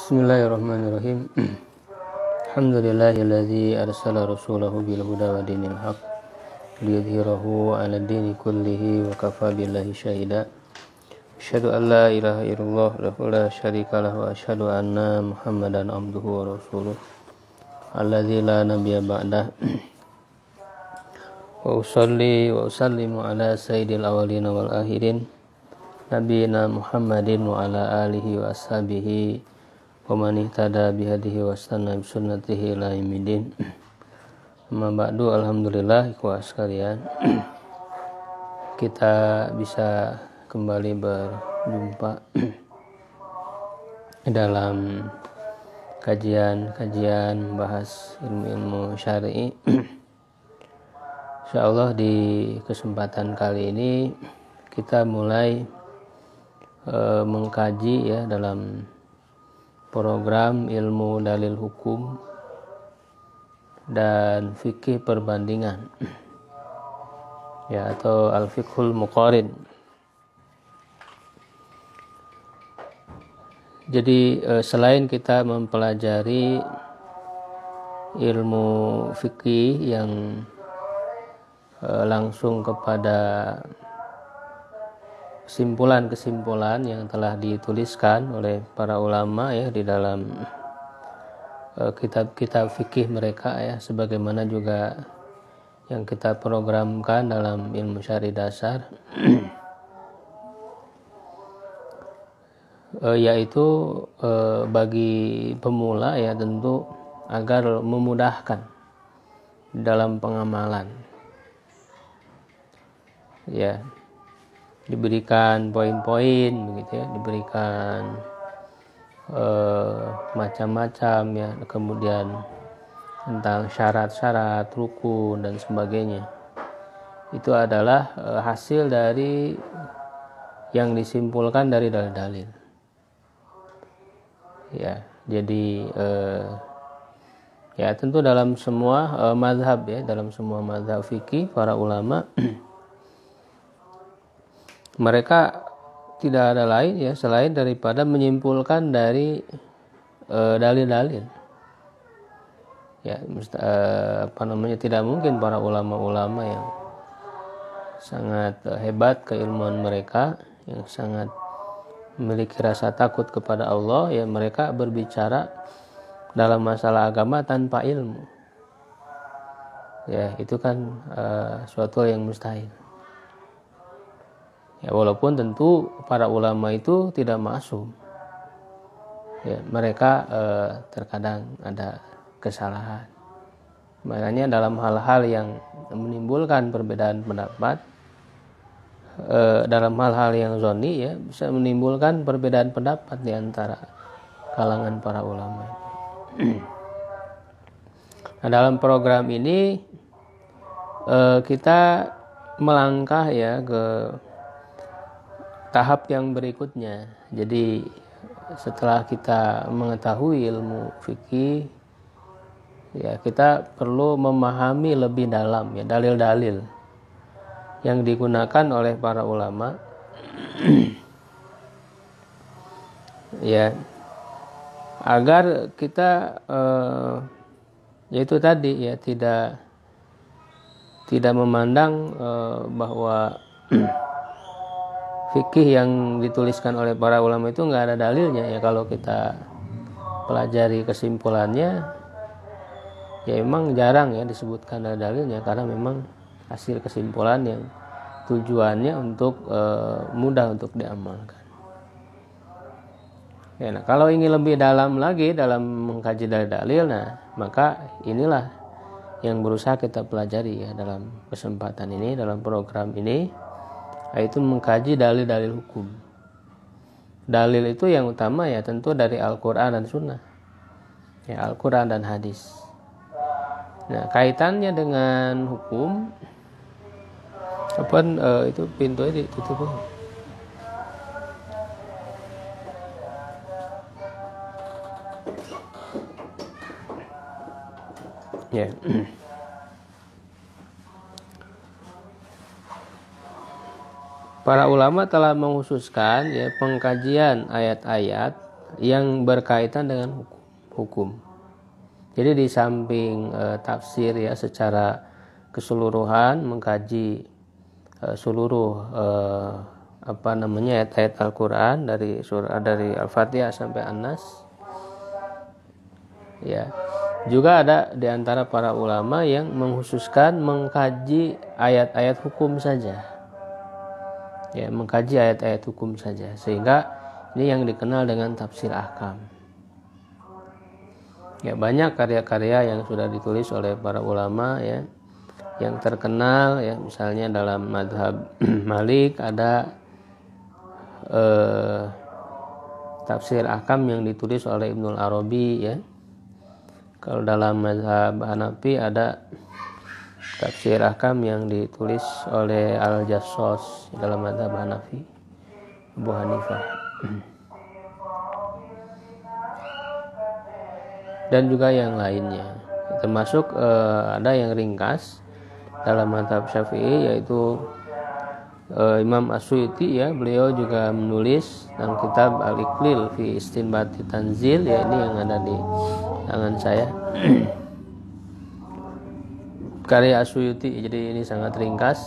Bismillahirrahmanirrahim. Alhamdulillahilladzi arsala rasulahu bil huda wa dinil haq liyudhhirahu 'ala dini kullihi wa kafa billahi syahida. Asyhadu an la ilaha illallah wa la syarika lahu wa asyhadu anna Muhammadan abduhu wa rasuluh alladzi la nabiyya ba'dah. Wa usalli wa usallimu ala sayyidil awwalin wal akhirin nabiyina Muhammadin wa ala alihi wa ashabihi wa man ihtada bihadihi wa istanna bi sunnatihi ila yaumil. Amma ba'du, alhamdulillah ikhwah sekalian, kita bisa kembali berjumpa dalam kajian membahas ilmu-ilmu syar'i. Insyaallah di kesempatan kali ini kita mulai mengkaji ya dalam program ilmu dalil hukum dan fikih perbandingan ya, atau al-fiqhul muqarin. Jadi selain kita mempelajari ilmu fikih yang langsung kepada kesimpulan-kesimpulan yang telah dituliskan oleh para ulama ya di dalam kitab-kitab fikih mereka ya, sebagaimana juga yang kita programkan dalam ilmu syar'i dasar yaitu bagi pemula ya tentu agar memudahkan dalam pengamalan ya, diberikan poin-poin begitu ya, diberikan macam-macam ya, kemudian tentang syarat-syarat, rukun dan sebagainya. Itu adalah hasil dari yang disimpulkan dari dalil-dalil. Ya, jadi ya tentu dalam semua mazhab ya, dalam semua mazhab fikih para ulama mereka tidak ada lain ya selain daripada menyimpulkan dari dalil-dalil. Ya, tidak mungkin para ulama-ulama yang sangat hebat keilmuan mereka, yang sangat memiliki rasa takut kepada Allah ya, mereka berbicara dalam masalah agama tanpa ilmu. Ya, itu kan suatu yang mustahil. Ya, walaupun tentu para ulama itu tidak maksum. Ya, mereka terkadang ada kesalahan. Makanya dalam hal-hal yang menimbulkan perbedaan pendapat, dalam hal-hal yang zoni ya, bisa menimbulkan perbedaan pendapat di antara kalangan para ulama. Nah, dalam program ini kita melangkah ya ke tahap yang berikutnya. Jadi setelah kita mengetahui ilmu fikih ya, kita perlu memahami lebih dalam ya dalil-dalil yang digunakan oleh para ulama ya, agar kita yaitu tadi ya tidak memandang bahwa fikih yang dituliskan oleh para ulama itu nggak ada dalilnya ya. Kalau kita pelajari kesimpulannya ya memang jarang ya disebutkan ada dalilnya, karena memang hasil kesimpulan yang tujuannya untuk mudah untuk diamalkan ya. Nah, kalau ingin lebih dalam lagi dalam mengkaji dalil-dalil, nah maka inilah yang berusaha kita pelajari ya dalam kesempatan ini, dalam program ini, yaitu mengkaji dalil-dalil hukum. Dalil itu yang utama ya tentu dari Al-Quran dan Sunnah ya, Al-Quran dan hadis. Nah, kaitannya dengan hukum itu pintunya ditutup ya. Para ulama telah mengkhususkan ya pengkajian ayat-ayat yang berkaitan dengan hukum. Jadi di samping tafsir ya secara keseluruhan, mengkaji seluruh ayat-ayat Al-Qur'an dari Al-Fatihah sampai An-Nas. Ya. Juga ada di antara para ulama yang mengkhususkan mengkaji ayat-ayat hukum saja. Ya, mengkaji ayat-ayat hukum saja. Sehingga ini yang dikenal dengan tafsir ahkam. Ya, banyak karya-karya yang sudah ditulis oleh para ulama ya. Yang terkenal ya, misalnya dalam mazhab Malik ada tafsir ahkam yang ditulis oleh Ibnul Arabi ya. Kalau dalam mazhab Hanafi ada tafsir ahkam yang ditulis oleh Al-Jassos dalam mazhab Hanafi, Abu Hanifah. Dan juga yang lainnya. Termasuk ada yang ringkas dalam mazhab Syafi'i yaitu Imam As-Suyuti ya, beliau juga menulis dalam kitab Al-Iqlil fi Istinbati Tanzil ya, ini yang ada di tangan saya. Karya As-Suyuti, jadi ini sangat ringkas.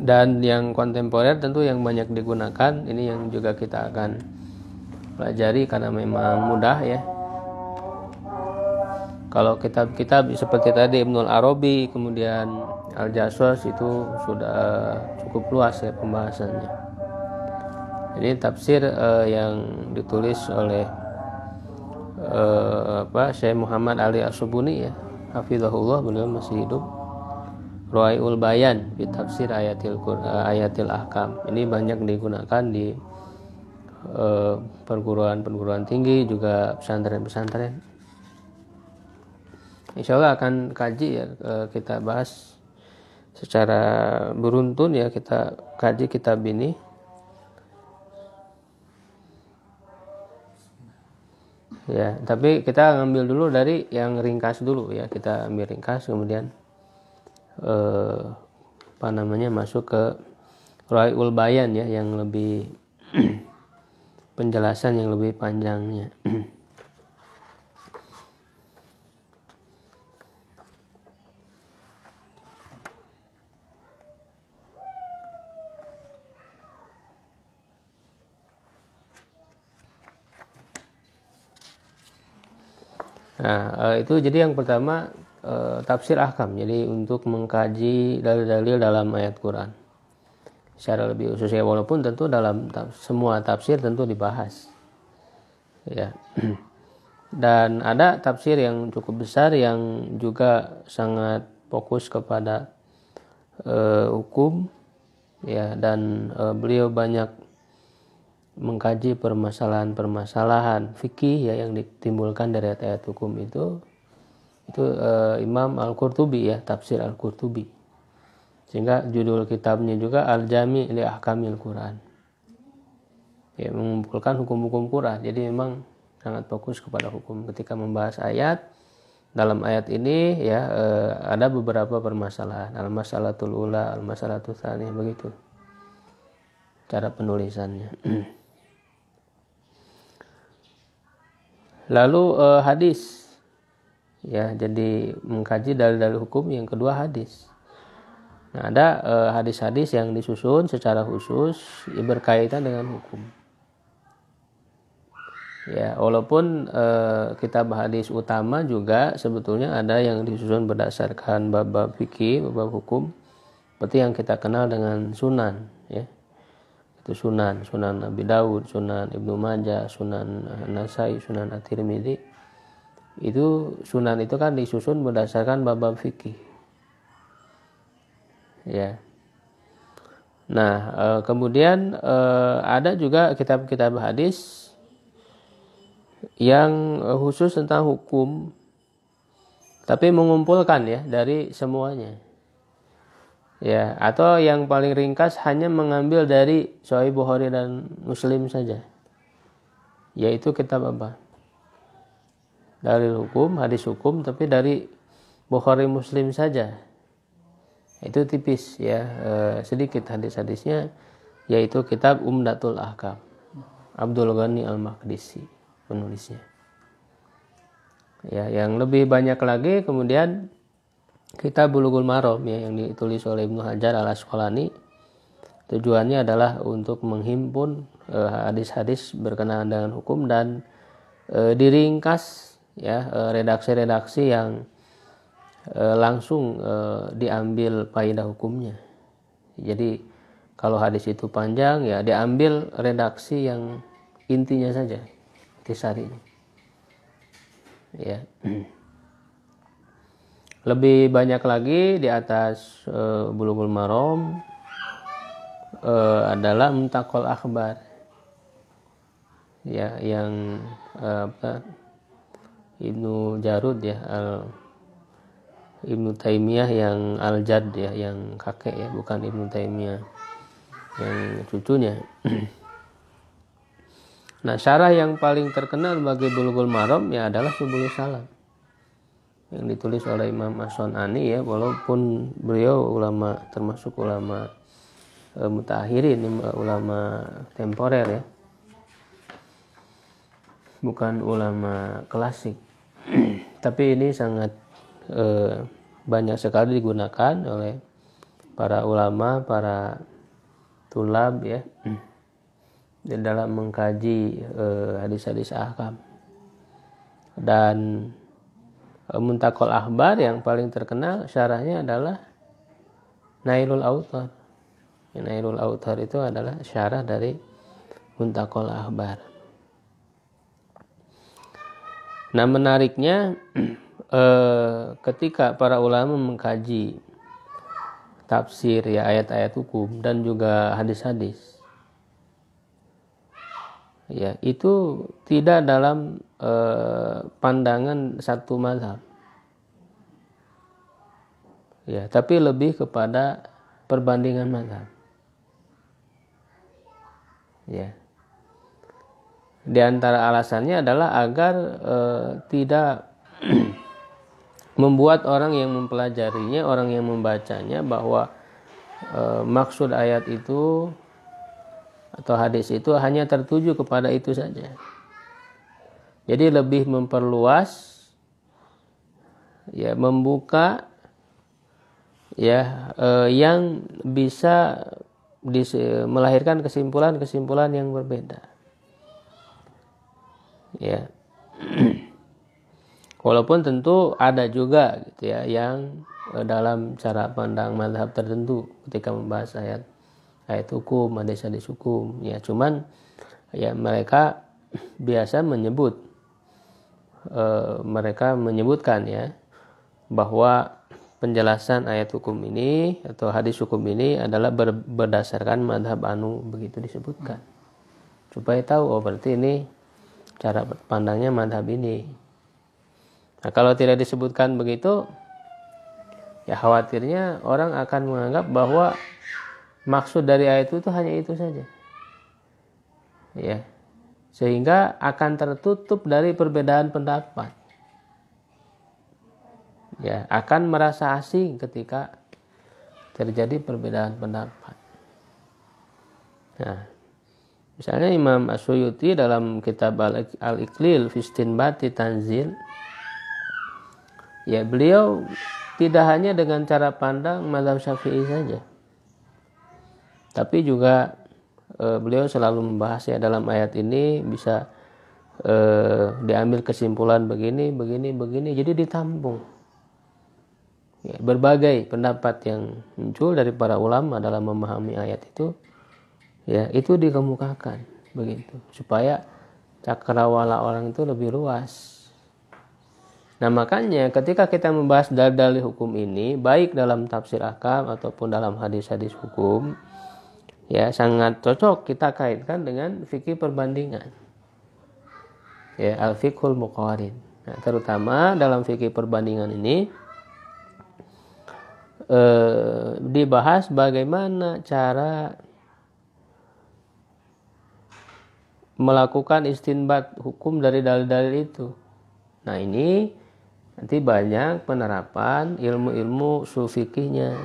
Dan yang kontemporer tentu yang banyak digunakan, ini yang juga kita akan pelajari karena memang mudah ya. Kalau kitab-kitab seperti tadi Ibnul Arabi, kemudian Al-Jassos itu sudah cukup luas ya pembahasannya. Jadi tafsir yang ditulis oleh Syekh Muhammad Ali As-Subuni ya, hafizahullah, beliau masih hidup. Ruwaiul Bayan fi tafsir ayatil ahkam. Ini banyak digunakan di perguruan tinggi, juga pesantren-pesantren. Insya Allah akan kaji ya, kita bahas secara beruntun ya, kita kaji kitab ini. Ya, tapi kita ngambil dulu dari yang ringkas dulu ya, kita ambil ringkas kemudian masuk ke Ruwaiul Bayan ya, yang lebih penjelasan yang lebih panjangnya. Nah, itu jadi yang pertama tafsir ahkam. Jadi untuk mengkaji dalil-dalil dalam ayat Quran secara lebih khusus ya, walaupun tentu dalam semua tafsir tentu dibahas. Ya. Dan ada tafsir yang cukup besar yang juga sangat fokus kepada hukum ya, dan beliau banyak mengkaji permasalahan-permasalahan fikih ya yang ditimbulkan dari ayat-ayat hukum itu Imam Al-Qurtubi ya, tafsir Al-Qurtubi. Sehingga judul kitabnya juga Al-Jami' li Ahkamil Quran. Ya, mengumpulkan hukum-hukum Quran. Jadi memang sangat fokus kepada hukum ketika membahas ayat. Dalam ayat ini ya ada beberapa permasalahan, al-masalatul ula, al-masalatul tsaniyah, begitu cara penulisannya. Lalu hadis ya, jadi mengkaji dalil-dalil hukum yang kedua hadis. Nah, ada hadis-hadis yang disusun secara khusus ya, berkaitan dengan hukum. Ya, walaupun kitab hadis utama juga sebetulnya ada yang disusun berdasarkan bab-bab fikih, bab hukum, seperti yang kita kenal dengan sunan ya. Sunan Abi Daud, Sunan Ibnu Majah, Sunan Nasai, Sunan At-Tirmidzi. Itu sunan itu kan disusun berdasarkan bab-bab fikih. Ya. Nah, kemudian ada juga kitab-kitab hadis yang khusus tentang hukum, tapi mengumpulkan ya dari semuanya. Ya, atau yang paling ringkas hanya mengambil dari Sahih Bukhari dan Muslim saja. Yaitu kitab apa? Dalil hukum, hadis hukum, tapi dari Bukhari Muslim saja. Itu tipis ya, sedikit hadis-hadisnya, yaitu kitab Umdatul Ahkam. Abdul Ghani Al-Maqdisi penulisnya. Ya, yang lebih banyak lagi kemudian Kitab Bulughul Maram ya, yang ditulis oleh Ibnu Hajar Al-Asqalani. Tujuannya adalah untuk menghimpun hadis-hadis berkenaan dengan hukum dan diringkas ya, redaksi-redaksi yang langsung diambil faedah hukumnya. Jadi kalau hadis itu panjang ya diambil redaksi yang intinya saja, intisarinya. Ya. Lebih banyak lagi di atas Bulughul Maram adalah Muntaqal Akhbar. Ya, yang Ibnu Jarud ya, Ibnu Taimiyah yang Al-Jadd ya, yang kakek ya, bukan Ibnu Taimiyah yang cucunya. Nah, syarah yang paling terkenal bagi Bulughul Maram ya adalah Subulus Salam yang ditulis oleh Imam As-Sun'ani ya, walaupun beliau ulama, termasuk ulama mutaakhirin, ulama temporer ya, bukan ulama klasik. Tapi ini sangat banyak sekali digunakan oleh para ulama, para tulab ya, di dalam mengkaji hadis-hadis ahkam. Dan Muntaqal Akhbar yang paling terkenal syarahnya adalah Nailul Autar. Nailul Autar itu adalah syarah dari Muntaqal Akhbar. Nah, menariknya ketika para ulama mengkaji tafsir ya, ayat-ayat hukum dan juga hadis-hadis ya, itu tidak dalam pandangan satu mazhab ya, tapi lebih kepada perbandingan mazhab ya. Di antara alasannya adalah agar tidak membuat orang yang mempelajarinya, orang yang membacanya bahwa maksud ayat itu atau hadis itu hanya tertuju kepada itu saja. Jadi lebih memperluas ya, membuka ya, yang bisa melahirkan kesimpulan-kesimpulan yang berbeda. Ya. Walaupun tentu ada juga gitu ya yang dalam cara pandang mazhab tertentu ketika membahas ayat hukum, hadis-hadis hukum ya, cuman ya mereka biasa menyebutkan ya bahwa penjelasan ayat hukum ini atau hadis hukum ini adalah berdasarkan mazhab anu, begitu disebutkan supaya tahu oh berarti ini cara pandangnya mazhab ini. Nah, kalau tidak disebutkan begitu ya khawatirnya orang akan menganggap bahwa maksud dari ayat itu hanya itu saja ya, sehingga akan tertutup dari perbedaan pendapat ya, akan merasa asing ketika terjadi perbedaan pendapat. Nah, misalnya Imam As-Suyuti dalam kitab Al-Iqlil fi Istinbati Tanzil ya, beliau tidak hanya dengan cara pandang mazhab Syafi'i saja, tapi juga beliau selalu membahas ya, dalam ayat ini bisa diambil kesimpulan begini, jadi ditampung ya, berbagai pendapat yang muncul dari para ulama dalam memahami ayat itu ya, itu dikemukakan begitu supaya cakrawala orang itu lebih luas. Nah, makanya ketika kita membahas dalil hukum ini, baik dalam tafsir ahkam ataupun dalam hadis-hadis hukum, ya sangat cocok kita kaitkan dengan fikih perbandingan. Ya, al-fiqhul muqarin. Nah, terutama dalam fikih perbandingan ini dibahas bagaimana cara melakukan istinbat hukum dari dalil-dalil itu. Nah, ini nanti banyak penerapan ilmu-ilmu ushul fikihnya,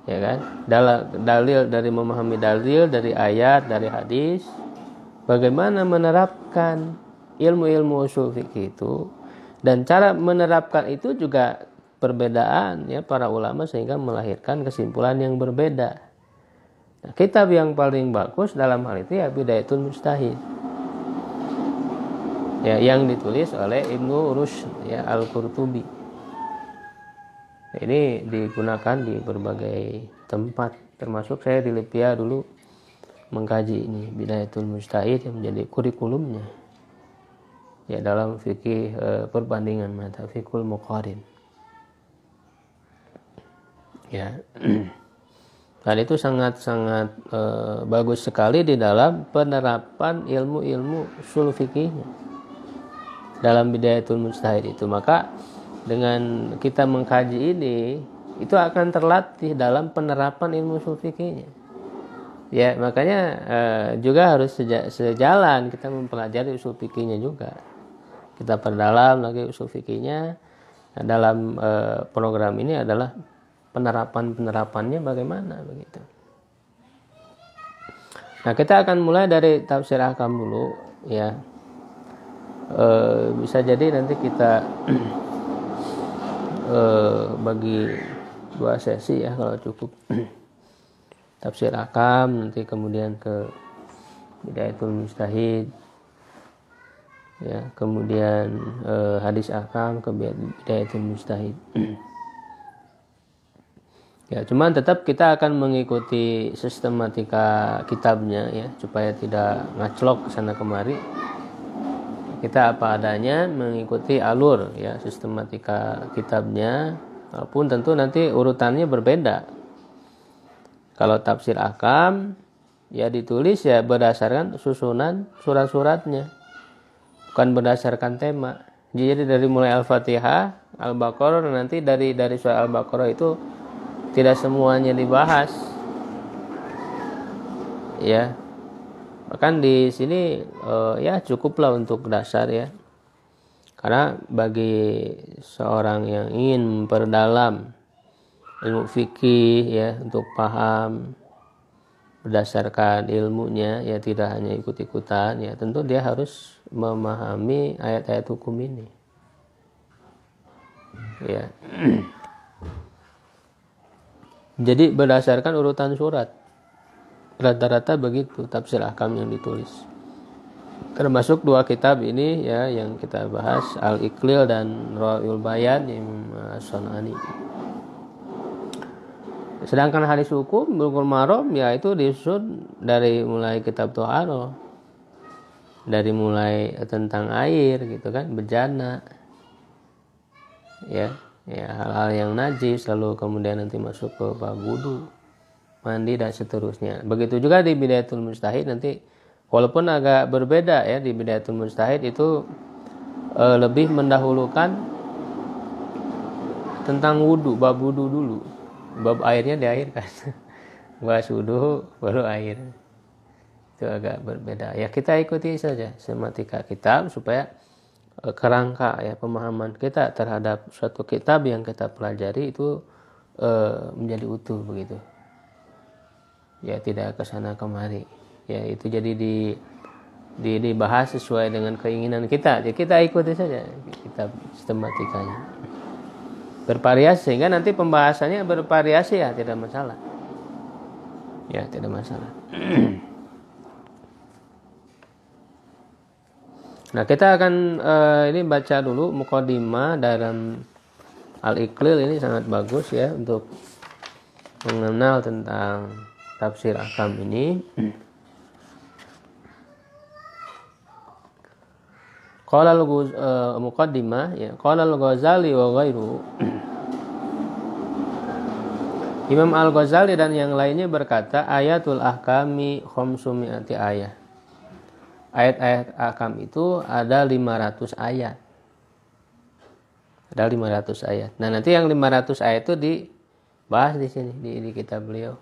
ya kan? Dalil dari memahami dalil dari ayat, dari hadis, bagaimana menerapkan ilmu-ilmu usul fikih itu, dan cara menerapkan itu juga perbedaan ya para ulama sehingga melahirkan kesimpulan yang berbeda. Nah, kitab yang paling bagus dalam hal itu ya Bidayatul Mujtahid. Ya, yang ditulis oleh Ibnu Rushd ya Al-Qurtubi. Ini digunakan di berbagai tempat, termasuk saya di Lipia dulu mengkaji ini Bidayatul Mujtahid yang menjadi kurikulumnya ya dalam fikih perbandingan madzhab fikul muqarin ya. Dan itu sangat-sangat bagus sekali di dalam penerapan ilmu-ilmu ushul fikihnya dalam Bidayatul Mujtahid itu. Maka dengan kita mengkaji ini, itu akan terlatih dalam penerapan ilmu ushul fikihnya. Ya, makanya juga harus sejalan kita mempelajari ushul fikihnya juga. Kita perdalam lagi ushul fikihnya. Nah, dalam program ini adalah penerapannya bagaimana begitu. Nah, kita akan mulai dari tafsir ahkam dulu ya. Bisa jadi nanti kita bagi 2 sesi ya kalau cukup. Tafsir ahkam, nanti kemudian ke Bidayatul Mujtahid ya, kemudian hadis ahkam ke Bidayatul Mujtahid. Ya, cuman tetap kita akan mengikuti sistematika kitabnya ya, supaya tidak ngaclok kesana kemari. Kita apa adanya mengikuti alur ya sistematika kitabnya, walaupun tentu nanti urutannya berbeda. Kalau tafsir ahkam ya ditulis ya berdasarkan susunan surat-suratnya, bukan berdasarkan tema. Jadi dari mulai Al-Fatihah, Al-Baqarah, nanti dari surah Al-Baqarah itu tidak semuanya dibahas. Ya. Bahkan di sini ya cukuplah untuk dasar ya. Karena bagi seorang yang ingin memperdalam ilmu fikih ya untuk paham berdasarkan ilmunya ya, tidak hanya ikut-ikutan ya, tentu dia harus memahami ayat-ayat hukum ini. Ya. Jadi berdasarkan urutan surat rata-rata begitu tafsir ahkam yang ditulis, termasuk 2 kitab ini ya yang kita bahas, Al-Iqlil dan Rawaiul Bayan Imam As-San'ani. Sedangkan hadis hukum Bulughul Maram ya itu disusun dari mulai kitab Thaharah, dari mulai tentang air gitu kan, bejana ya hal-hal yang najis, lalu kemudian nanti masuk ke bab wudu, mandi dan seterusnya. Begitu juga di Bidayatul Mujtahid nanti, walaupun agak berbeda ya, di Bidayatul Mujtahid itu lebih mendahulukan tentang wudu, bab wudu dulu, bab airnya diairkan. Bahas wudu baru air. Itu agak berbeda. Ya kita ikuti saja sistematika kitab supaya kerangka ya pemahaman kita terhadap suatu kitab yang kita pelajari itu menjadi utuh begitu. Ya tidak kesana kemari. Ya itu jadi dibahas sesuai dengan keinginan kita. Jadi kita ikuti saja kitab sistematikanya. Bervariasi sehingga nanti pembahasannya bervariasi ya, tidak masalah. Ya tidak masalah. Nah kita akan ini baca dulu muqaddimah dalam Al-Iqlil, ini sangat bagus ya untuk mengenal tentang tafsir ahkam ini. Qala muqaddimah ya, qala Al-Ghazali wa ghairu. Imam Al-Ghazali dan yang lainnya berkata, ayatul ahkami khamsumi'ati ayat. Ayat-ayat ahkam itu ada 500 ayat. Ada 500 ayat. Nah, nanti yang 500 ayat itu dibahas di sini di kitab beliau.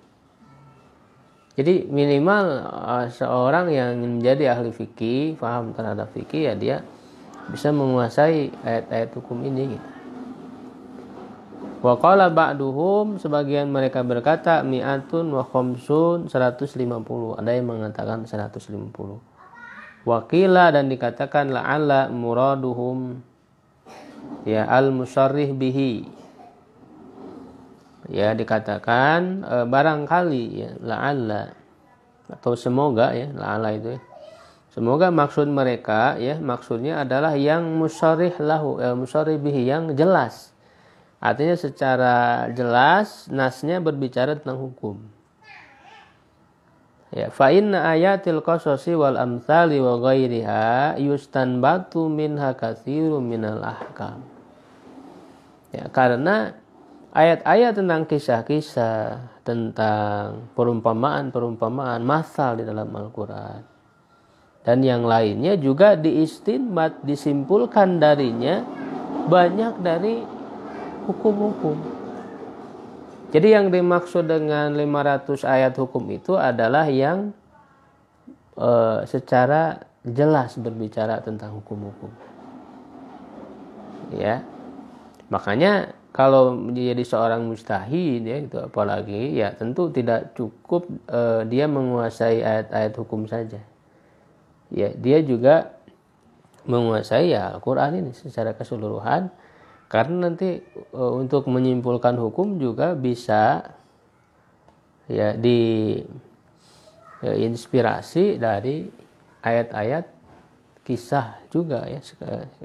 Jadi minimal seorang yang menjadi ahli fikih, paham terhadap fikih ya, dia bisa menguasai ayat-ayat hukum ini. Wa qala ba'duhum, sebagian mereka berkata mi'atun wa khamsun, 150. Ada yang mengatakan 150. Wakila dan dikatakan la'alla muraduhum ya al-musarrih bihi. Ya dikatakan barangkali ya la'alla atau semoga ya la'alla itu ya. Semoga maksud mereka ya maksudnya adalah yang musarrih lahu musarrih bihi yang jelas. Artinya secara jelas nasnya berbicara tentang hukum. Ya, fa inna ayatil qasasi wal amsali wa ghairiha yustanbatu minha katsirun minal ahkam. Ya, karena ayat-ayat tentang kisah-kisah, tentang perumpamaan-perumpamaan masal di dalam Al-Qur'an dan yang lainnya juga diistinbat, disimpulkan darinya banyak dari hukum-hukum. Jadi yang dimaksud dengan 500 ayat hukum itu adalah yang secara jelas berbicara tentang hukum-hukum. Ya. Makanya kalau menjadi seorang mujtahid ya itu apalagi ya tentu tidak cukup dia menguasai ayat-ayat hukum saja. Ya, dia juga menguasai ya Al-Qur'an ini secara keseluruhan. Karena nanti untuk menyimpulkan hukum juga bisa ya diinspirasi dari ayat-ayat kisah juga ya,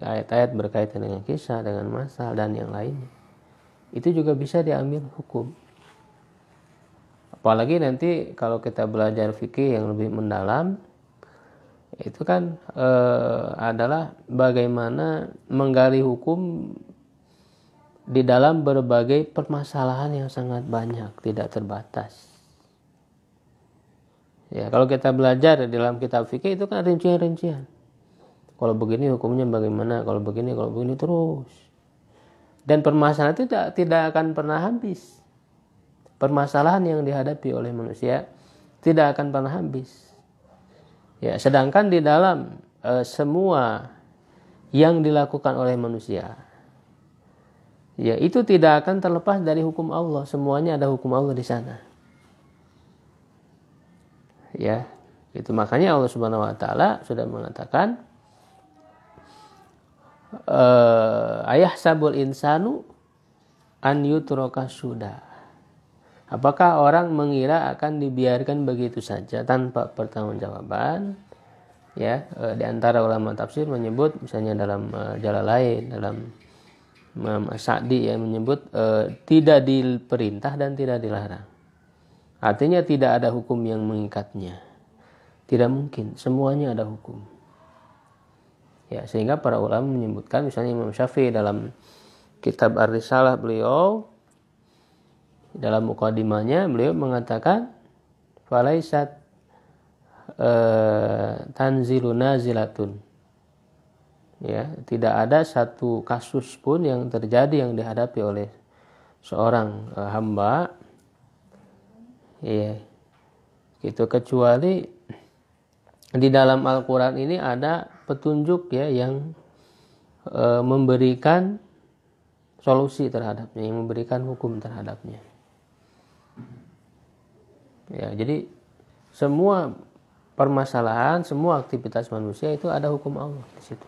ayat-ayat berkaitan dengan kisah, dengan masal dan yang lainnya. Itu juga bisa diambil hukum. Apalagi nanti kalau kita belajar fikih yang lebih mendalam, itu kan adalah bagaimana menggali hukum di dalam berbagai permasalahan yang sangat banyak, tidak terbatas. Ya, kalau kita belajar di dalam kitab fikih itu kan rincian-rincian. Kalau begini hukumnya bagaimana, kalau begini terus. Dan permasalahan itu tidak akan pernah habis. Permasalahan yang dihadapi oleh manusia tidak akan pernah habis. Ya, sedangkan di dalam semua yang dilakukan oleh manusia, ya itu tidak akan terlepas dari hukum Allah. Semuanya ada hukum Allah di sana. Ya, itu makanya Allah Subhanahu wa taala sudah mengatakan ayah sabul insanu an yutraka suda. Apakah orang mengira akan dibiarkan begitu saja tanpa pertanggungjawaban? Ya, di antara ulama tafsir menyebut misalnya dalam Jalalain, dalam Imam Sa'di yang menyebut tidak diperintah dan tidak dilarang. Artinya tidak ada hukum yang mengikatnya. Tidak mungkin, semuanya ada hukum. Ya, sehingga para ulama menyebutkan misalnya Imam Syafi'i dalam kitab Ar-Risalah beliau dalam muqaddimahnya beliau mengatakan falaisat tanzilu nazilatun. Ya, tidak ada satu kasus pun yang terjadi yang dihadapi oleh seorang hamba ya gitu kecuali di dalam Al-Qur'an ini ada petunjuk ya yang memberikan solusi terhadapnya, yang memberikan hukum terhadapnya. Ya, jadi semua permasalahan, semua aktivitas manusia itu ada hukum Allah di situ.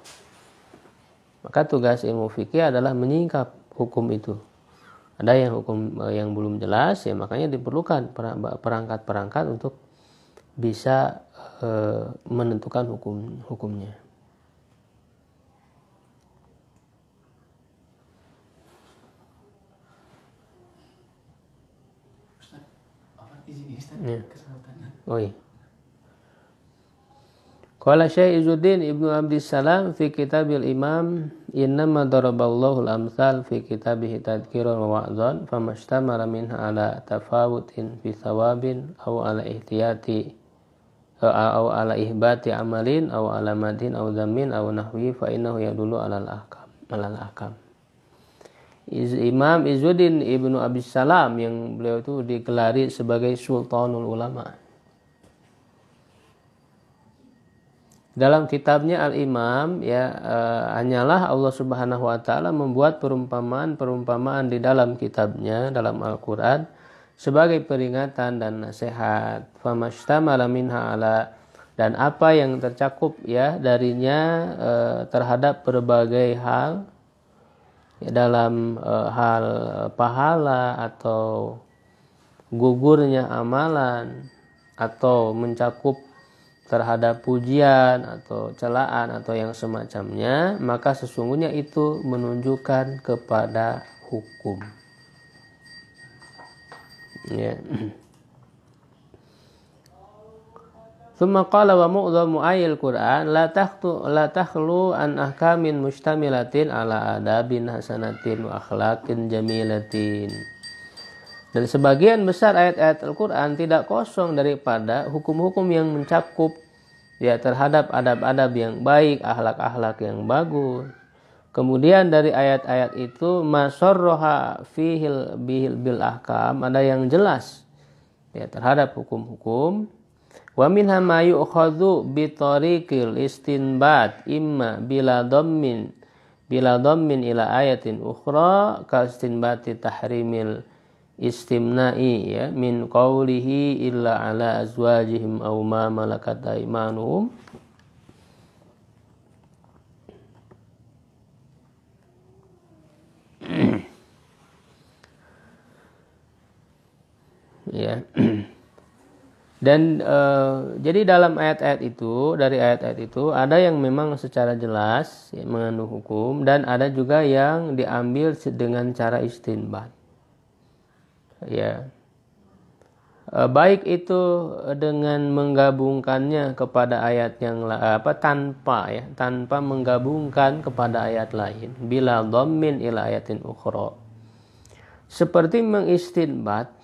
Maka tugas ilmu fikih adalah menyingkap hukum itu. Ada yang hukum yang belum jelas, ya makanya diperlukan perangkat-perangkat untuk bisa menentukan hukumnya. Ustaz, apa izin Ustaz? Ya. Kesempatannya. Oh iya. Qala Syekh Izzuddin Ibnu Abdissalam fi Kitabil Imam innama daraballahu al-amsal fi kitabihi tadhkiran wa wa'dhan famastamala minha ala tafawutin fi thawabin aw ala ihtiyati aw ala ihbati amalin aw ala madin aw dhammin aw nahwi fa innahu yadullu ala al-ahkam. Imam Izzuddin Ibnu Abdissalam yang beliau itu digelari sebagai Sultanul Ulama. Dalam kitabnya Al-Imam ya hanyalah Allah Subhanahu wa taala membuat perumpamaan-perumpamaan di dalam kitabnya dalam Al-Qur'an sebagai peringatan dan nasihat. Famastamala minha ala dan apa yang tercakup ya darinya terhadap berbagai hal ya, dalam hal pahala atau gugurnya amalan atau mencakup terhadap pujian atau celaan atau yang semacamnya, maka sesungguhnya itu menunjukkan kepada hukum. Ya. Tsumma qala wa mu'dhamu ayil Qur'an la takhlu an ahkamin mustamilatin ala adabin hasanatin wa akhlaqin jamilatin. Dan sebagian besar ayat-ayat Al-Quran tidak kosong daripada hukum-hukum yang mencakup ya terhadap adab-adab yang baik, akhlak-akhlak yang bagus. Kemudian dari ayat-ayat itu masarraha fihil bil ahkam, ada yang jelas ya terhadap hukum-hukum. Wa minha ma yu'khadhu bi tariqil istinbat imma bila dhammin ila ayatin ukhra ka istinbati tahrimil istimna'i ya min qawlihi illa ala azwajihim aw ma malakat aymanuhum. Ya. Dan jadi dalam ayat-ayat itu, dari ayat-ayat itu ada yang memang secara jelas ya, mengandung hukum, dan ada juga yang diambil dengan cara istinbat. Ya, baik itu dengan menggabungkannya kepada ayat yang tanpa menggabungkan kepada ayat lain, bila dhammin ila ayatin ukhra, seperti mengistinbat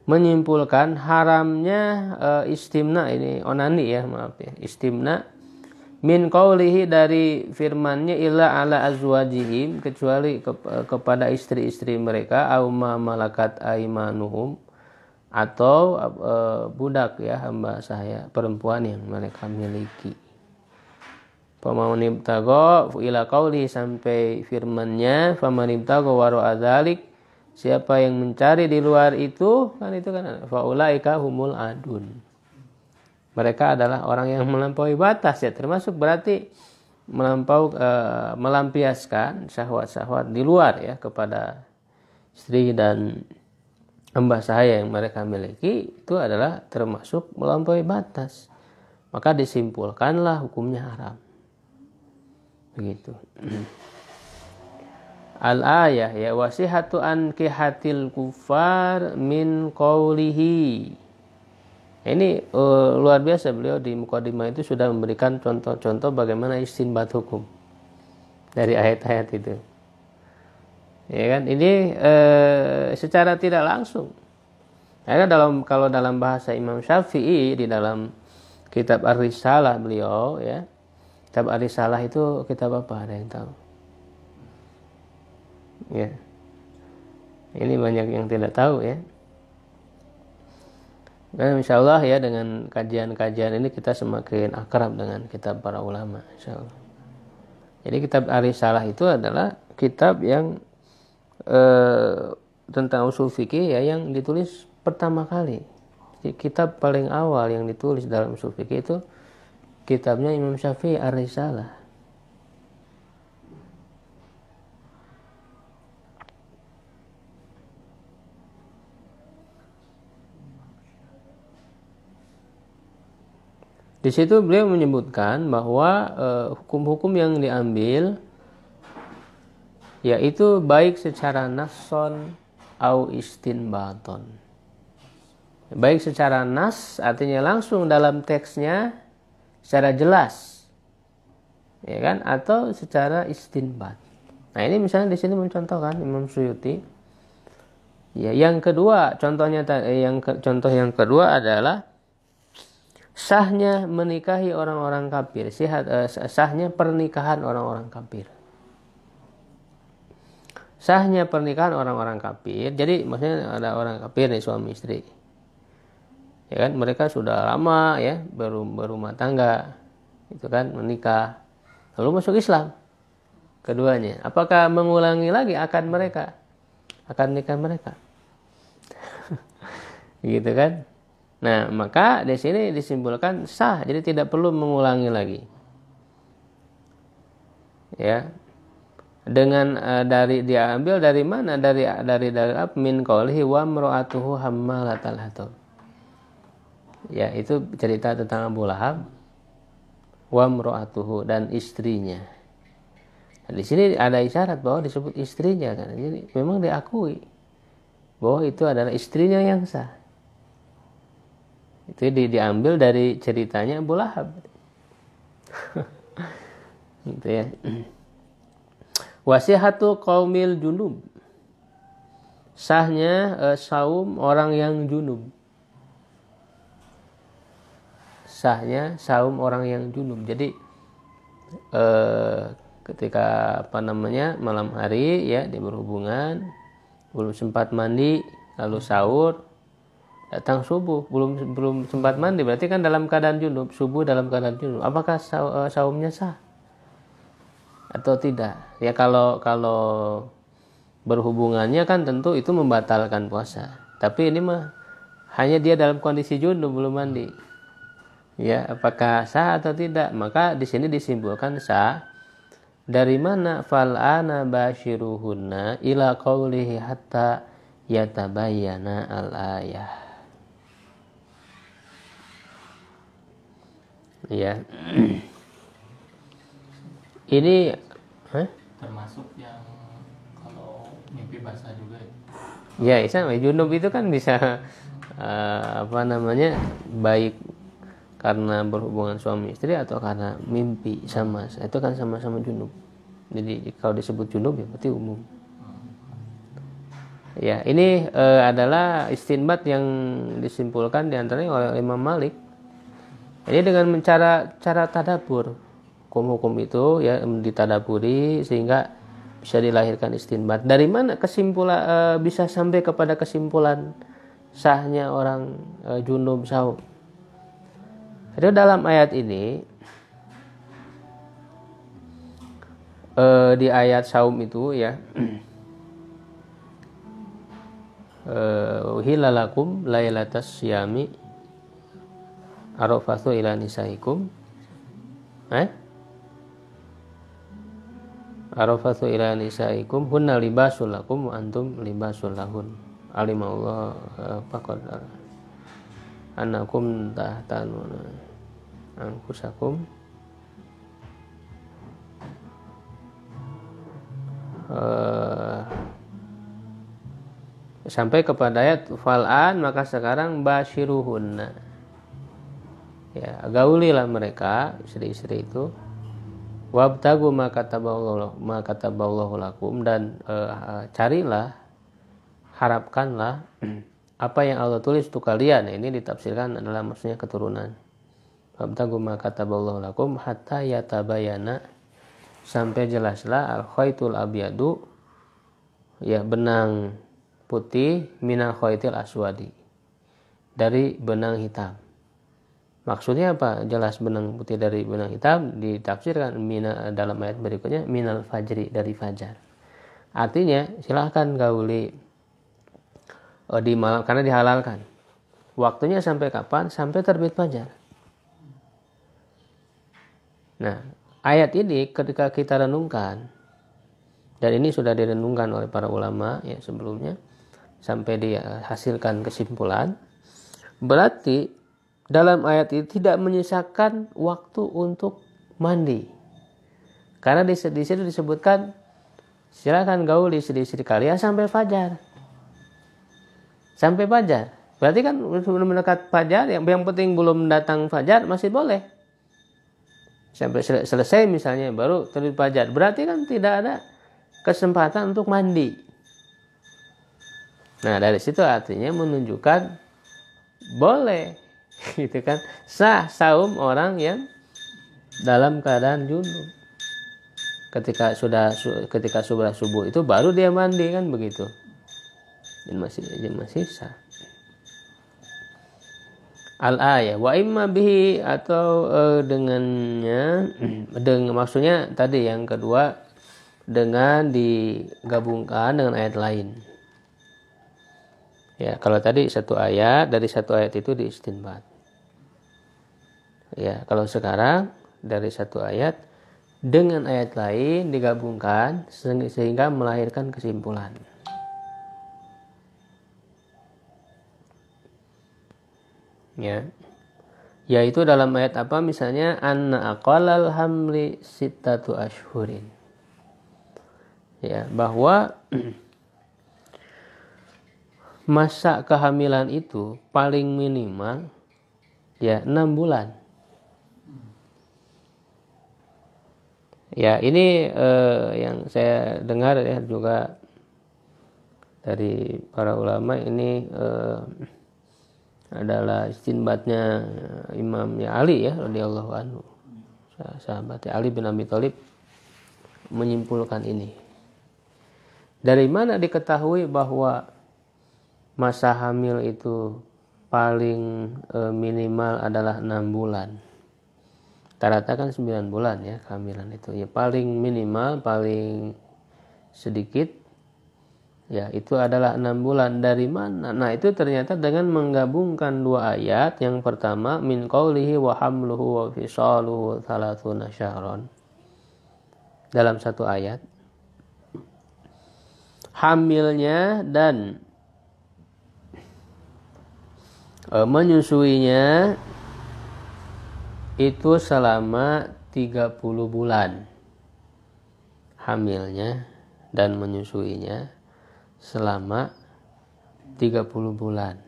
menyimpulkan haramnya istimna, ini onani ya, maaf ya, istimna min qaulihi, dari firmannya illa ala azwajihim, kecuali kepada istri-istri mereka, au ma malakat aimanuhum, atau budak ya, hamba saya perempuan yang mereka miliki. Famanibtago ila qaulihi, sampai firmannya famanibtago waro adzalik, siapa yang mencari di luar itu kan faulaika humul adun, mereka adalah orang yang melampaui batas ya, termasuk berarti melampiaskan syahwat-syahwat di luar ya kepada istri dan hamba sahaya yang mereka miliki, itu adalah termasuk melampaui batas, maka disimpulkanlah hukumnya haram. Begitu. Al-ayah ya wasihatu ankihatil kufar min qawlihi. Ini luar biasa, beliau di mukadimah itu sudah memberikan contoh-contoh bagaimana istinbat hukum dari ayat-ayat itu. Ya kan? Ini secara tidak langsung. Karena kalau dalam bahasa Imam Syafi'i di dalam kitab Ar-Risalah beliau ya. Kitab Ar-Risalah itu kitab apa? Ada yang tahu? Ya. Ini banyak yang tidak tahu ya. Dan insya Allah ya, dengan kajian-kajian ini kita semakin akrab dengan kitab para ulama, insya Allah. Jadi kitab Ar-Risalah itu adalah kitab yang tentang usul fikih ya, yang ditulis pertama kali. Jadi, kitab paling awal yang ditulis dalam usul fikih itu kitabnya Imam Syafi'i, Ar-Risalah. Di situ beliau menyebutkan bahwa hukum-hukum yang diambil yaitu baik secara nasson au istinbaton. Baik secara nas artinya langsung dalam teksnya secara jelas, ya kan, atau secara istinbat. Nah ini misalnya di sini mencontohkan Imam Suyuti. Ya, yang kedua contoh yang kedua adalah sahnya menikahi orang-orang kafir, sahnya pernikahan orang-orang kafir. Sahnya pernikahan orang-orang kafir. Jadi maksudnya ada orang kafir nih, suami istri. Ya kan, mereka sudah lama ya berumah tangga, itu kan, menikah, lalu masuk Islam keduanya. Apakah mengulangi lagi akad nikah mereka? Gitu kan? Nah, maka di sini disimpulkan sah, jadi tidak perlu mengulangi lagi. Ya. Dengan diambil dari mana? Dari min qaulihi wa imra'atuhu hammalatal hatab. Ya, itu cerita tentang Abu Lahab wa imra'atuhu dan istrinya. Nah, di sini ada isyarat bahwa disebut istrinya kan. Jadi memang diakui bahwa itu adalah istrinya yang sah. Itu diambil dari ceritanya Abu Lahab. Gitu ya. Wasihatu qaumil junub. Sahnya saum orang yang junub. Sahnya saum orang yang junub. Jadi ketika malam hari ya dia berhubungan, belum sempat mandi, lalu sahur, datang subuh, belum sempat mandi, berarti kan dalam keadaan junub, subuh dalam keadaan junub. Apakah saumnya sah atau tidak? Ya kalau berhubungannya kan tentu itu membatalkan puasa. Tapi ini mah hanya dia dalam kondisi junub belum mandi. Ya, apakah sah atau tidak? Maka di sini disimpulkan sah. Dari mana? Fal'ana bashiruhunna ila qaulihi hatta yatabayyana al-ayah. Ya. Ini termasuk yang kalau mimpi basah juga ya? Ya, sama junub itu kan bisa baik karena berhubungan suami istri atau karena mimpi, sama itu kan sama-sama junub. Jadi kalau disebut junub ya berarti umum. Ya, ini adalah istinbat yang disimpulkan diantaranya oleh Imam Malik. Ini dengan cara tadabur hukum-hukum itu ya ditadaburi sehingga bisa dilahirkan istinbat. Dari mana kesimpulan bisa sampai kepada kesimpulan sahnya orang junub saum? Jadi dalam ayat ini di ayat saum itu ya hilalakum lailatas syami arafathu ila nisaikum arafathu ila nisaikum hunna libasul lakum wa antum libasul lahun alimallah faqad annakum tahtanuna anfusakum sampai kepada ayat fal'an maka sekarang bashiruhunna ya gaulilah mereka istri-istri itu wabtagu ma kataballahu lakum dan carilah harapkanlah apa yang Allah tulis untuk kalian. Ini ditafsirkan adalah maksudnya keturunan. Wabtagu ma kataballahu lakum hatta yatabayana sampai jelaslah al-khaitul abyadu ya benang putih minal khaitil aswadi dari benang hitam. Maksudnya apa? Jelas benang putih dari benang hitam ditafsirkan dalam ayat berikutnya minal fajri dari fajar. Artinya silahkan gauli di malam karena dihalalkan. Waktunya sampai kapan? Sampai terbit fajar. Nah, ayat ini ketika kita renungkan, dan ini sudah direnungkan oleh para ulama ya sebelumnya, sampai dihasilkan kesimpulan, berarti dalam ayat ini tidak menyisakan waktu untuk mandi. Karena di situ disebutkan silakan gaul istri-istri kalian sampai fajar. Sampai fajar. Berarti kan sebelum mendekat fajar, yang penting belum datang fajar masih boleh. Sampai selesai misalnya baru terbit fajar. Berarti kan tidak ada kesempatan untuk mandi. Nah, dari situ artinya menunjukkan boleh gitu kan sah saum orang yang dalam keadaan junub. Ketika sudah subuh itu baru dia mandi kan begitu. Dan masih sah. Al-ayah wa imma bihi atau dengannya maksudnya tadi yang kedua dengan digabungkan dengan ayat lain. Ya, kalau tadi satu ayat, dari satu ayat itu diistinbat. Ya, kalau sekarang dari satu ayat dengan ayat lain digabungkan sehingga melahirkan kesimpulan. Ya. Yaitu dalam ayat apa? Misalnya anna aqallal hamli sittatu ashhurin. Ya, bahwa masa kehamilan itu paling minimal ya 6 bulan. Ya, ini yang saya dengar ya juga dari para ulama, ini adalah istinbatnya Imamnya Ali ya radhiyallahu anhu. Sahabatnya Ali bin Abi Thalib menyimpulkan ini. Dari mana diketahui bahwa masa hamil itu paling minimal adalah 6 bulan. Rata-rata kan 9 bulan ya kehamilan itu. Ya paling minimal, paling sedikit ya itu adalah 6 bulan. Dari mana? Nah, itu ternyata dengan menggabungkan dua ayat. Yang pertama min qaulihi wa hamluhu wa fisaluhu 30 syahron. Dalam satu ayat hamilnya dan menyusuinya itu selama 30 bulan. Hamilnya dan menyusuinya selama 30 bulan.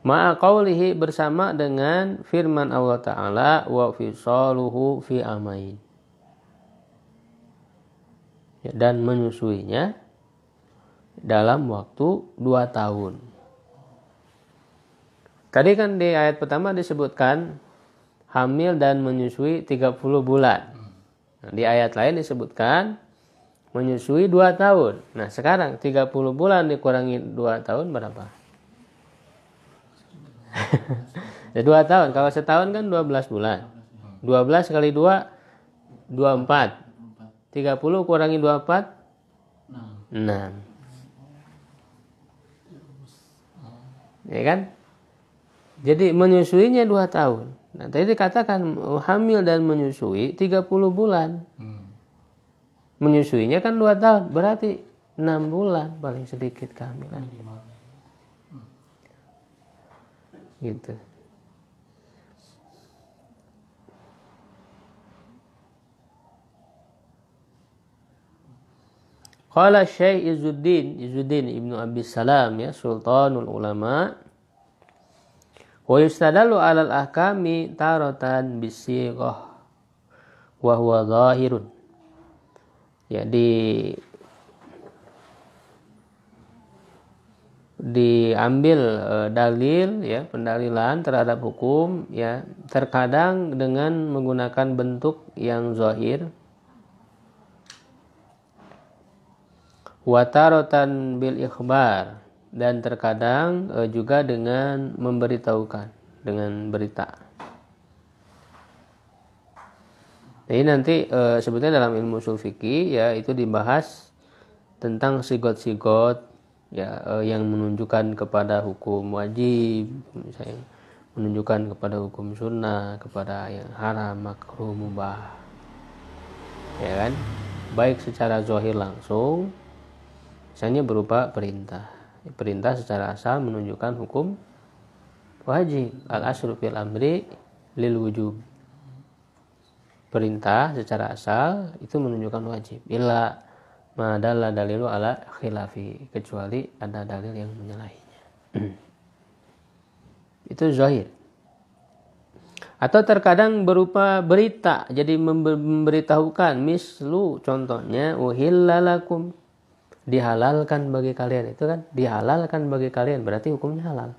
Ma'a qaulihi, bersama dengan firman Allah Ta'ala wa fisaluhu fi amain. Ya, dan menyusuinya dalam waktu 2 tahun. Tadi kan di ayat pertama disebutkan hamil dan menyusui 30 bulan. Nah, di ayat lain disebutkan menyusui 2 tahun. Nah, sekarang 30 bulan dikurangi 2 tahun berapa? Ya, 2 tahun. Kalau setahun kan 12 bulan. 12 kali 2, 24. 30 kurangi 24, 6. Ya kan? Jadi menyusuinya 2 tahun. Nah, tadi dikatakan hamil dan menyusui 30 bulan. Menyusuinya kan 2 tahun, berarti 6 bulan paling sedikit kehamilan. Gitu. Qala Syekh Izzuddin Ibnu Abi Salam ya, Sultanul Ulama, wa yustadallu 'alal ahkami taratan bisighah wa huwa zahirun. Ya, diambil dalil ya, pendalilan terhadap hukum ya, terkadang dengan menggunakan bentuk yang zahir, wa taratan bil ikhbar, dan terkadang juga dengan memberitahukan, dengan berita. Jadi nanti sebetulnya dalam ilmu ushul fikih ya itu dibahas tentang sigot-sigot ya, yang menunjukkan kepada hukum wajib, misalnya menunjukkan kepada hukum sunnah, kepada yang haram, makruh, mubah, ya kan, baik secara zahir langsung, misalnya berupa perintah secara asal menunjukkan hukum wajib, al aslu fil amri lil wujub. Perintah secara asal itu menunjukkan wajib, illa ma dalla dalilu ala khilafi, kecuali ada dalil yang menyalahinya. Itu zahir. Atau terkadang berupa berita, jadi memberitahukan, mislu contohnya uhillalakum, dihalalkan bagi kalian. Itu kan dihalalkan bagi kalian, berarti hukumnya halal.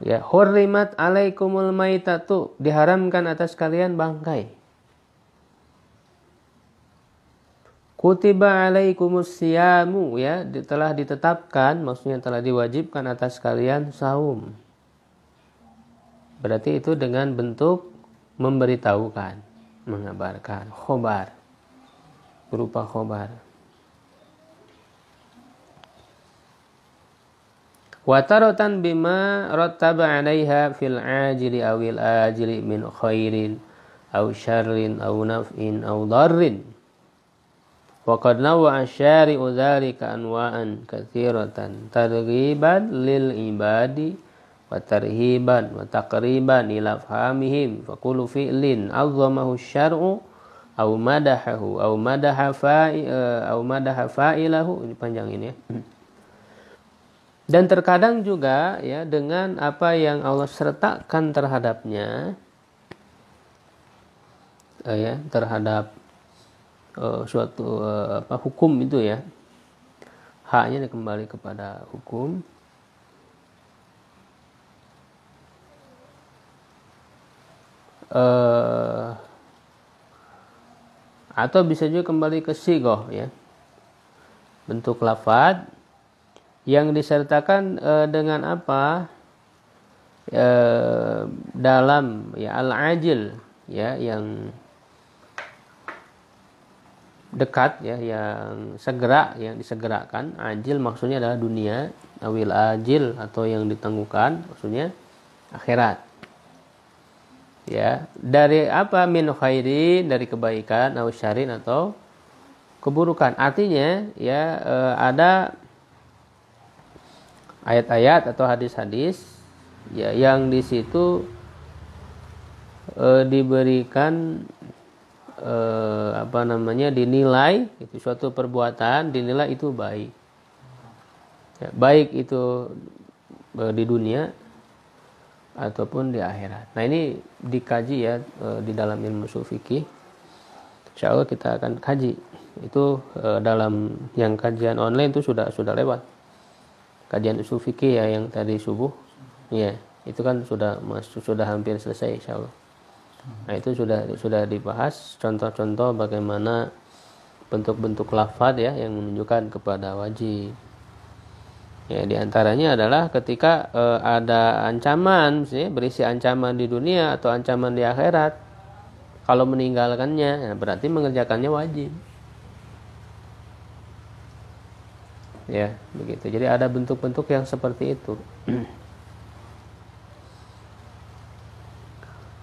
Ya, hurrimat alaikumul maitatu, diharamkan atas kalian bangkai. Kutiba alaikumus siyamu, ya, telah ditetapkan, maksudnya telah diwajibkan atas kalian saum. Berarti itu dengan bentuk memberitahukan, mengabarkan, khobar, berupa khobar. Wa taratan bima rattaba 'alaiha fil 'ajili awil ajili min khairin aw syarrin aw naf'in aw darrin. Wa qad nawwa'a asy-syari'u dzalika anwa'an katsiratan targhiban lil ibadi wa tarhiban wa taqriban ila fahamihim fa kullu fi'lin 'azzamahu asy-syar'u aw madahahu aw madaha fa'ilahu. Ini panjang ini ya. Dan terkadang juga ya dengan apa yang Allah sertakan terhadapnya ya terhadap suatu hukum itu ya, haknya kembali kepada hukum. Atau bisa juga kembali ke sigoh ya, bentuk lafadz yang disertakan dengan apa dalam ya al-ajil ya yang dekat ya, yang segera, yang disegerakan. Ajil maksudnya adalah dunia, awil ajil atau yang ditangguhkan maksudnya akhirat ya. Dari apa? Min khairin, dari kebaikan, atau syarrin atau keburukan. Artinya ya ada ayat-ayat atau hadis-hadis ya yang di situ diberikan dinilai itu suatu perbuatan, dinilai itu baik ya, baik itu di dunia ataupun di akhirat. Nah ini dikaji ya di dalam ilmu ushul fikih. Insyaallah kita akan kaji itu dalam yang kajian online itu sudah lewat kajian ushul fikih ya yang tadi subuh ya, itu kan sudah hampir selesai insyaallah. Nah itu sudah dibahas contoh-contoh bagaimana bentuk-bentuk lafadz ya yang menunjukkan kepada wajib. Ya diantaranya adalah ketika ada ancaman misalnya berisi ancaman di dunia atau ancaman di akhirat, kalau meninggalkannya berarti mengerjakannya wajib. Ya, begitu. Jadi ada bentuk-bentuk yang seperti itu.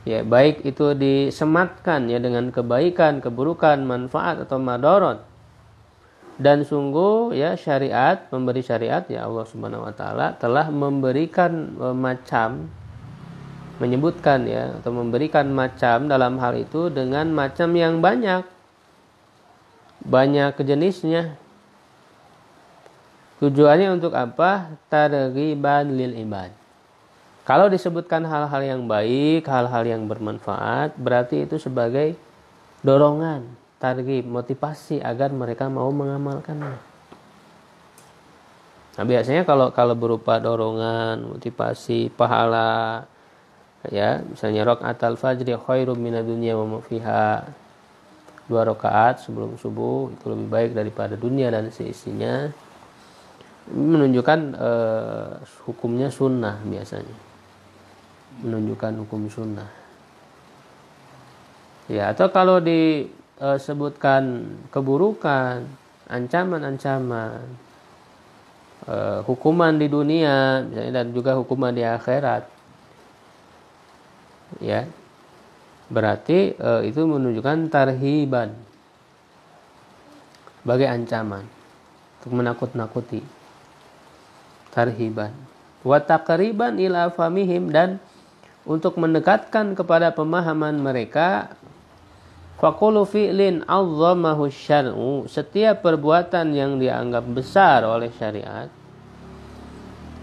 Ya, baik itu disematkan ya dengan kebaikan, keburukan, manfaat atau madarat. Dan sungguh ya syariat, memberi syariat ya Allah Subhanahu wa taala telah memberikan menyebutkan ya atau memberikan macam dalam hal itu dengan macam yang banyak jenisnya. Tujuannya untuk apa? Targhiban lil ibad. Kalau disebutkan hal-hal yang baik, hal-hal yang bermanfaat, berarti itu sebagai dorongan, targhib, motivasi agar mereka mau mengamalkannya. Nah, biasanya kalau berupa dorongan, motivasi, pahala, ya, misalnya raqatul fajri khairum minad dunya wa ma fiha. 2 rakaat sebelum subuh itu lebih baik daripada dunia dan seisinya. Menunjukkan hukumnya sunnah biasanya. Menunjukkan hukum sunnah. Ya, atau kalau disebutkan keburukan, ancaman-ancaman, hukuman di dunia misalnya dan juga hukuman di akhirat. Ya. Berarti itu menunjukkan tarhiban. Sebagai ancaman untuk menakut-nakuti. Tarhiban wa taqriban ila famihim, dan untuk mendekatkan kepada pemahaman mereka. Faqulu fi'lin 'azzamahu syar'u, setiap perbuatan yang dianggap besar oleh syariat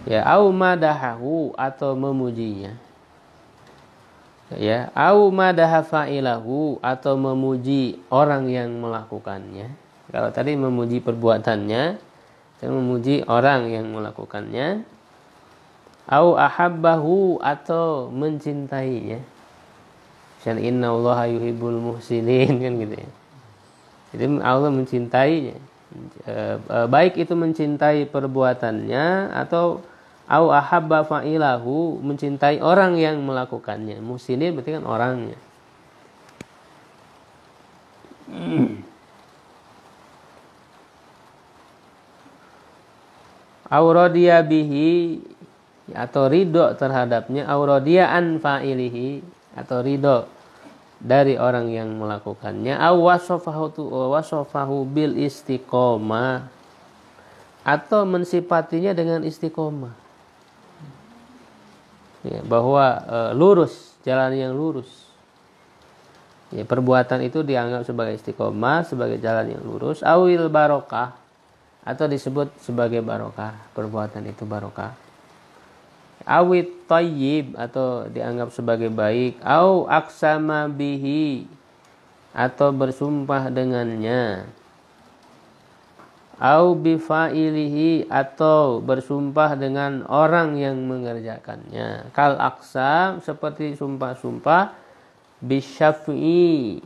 ya, au madahahu atau memujinya ya, au madaha fa'ilahu atau memuji orang yang melakukannya. Kalau tadi memuji perbuatannya, memuji orang yang melakukannya. Au ahabbahu atau mencintainya. Dan innallaha yuhibbul muhsinin kan gitu ya. Jadi Allah mencintainya. Baik itu mencintai perbuatannya atau au ahabba fa'ilahu, mencintai orang yang melakukannya. Muhsinin berarti kan orangnya. Au radiya bihi atau ridho terhadapnya, au radiya an fa'ilihi, atau ridho dari orang yang melakukannya, au wasafahu bil istiqomah, atau mensifatinya dengan istiqomah, ya, bahwa lurus, jalan yang lurus. Ya, perbuatan itu dianggap sebagai istiqomah, sebagai jalan yang lurus. Awil barokah, atau disebut sebagai barokah, perbuatan itu barokah. Awit tayyib, atau dianggap sebagai baik. Au aksama bihi, atau bersumpah dengannya. Au bifa'ilihi, atau bersumpah dengan orang yang mengerjakannya. Kal aksam, seperti sumpah-sumpah, bisyafi'i,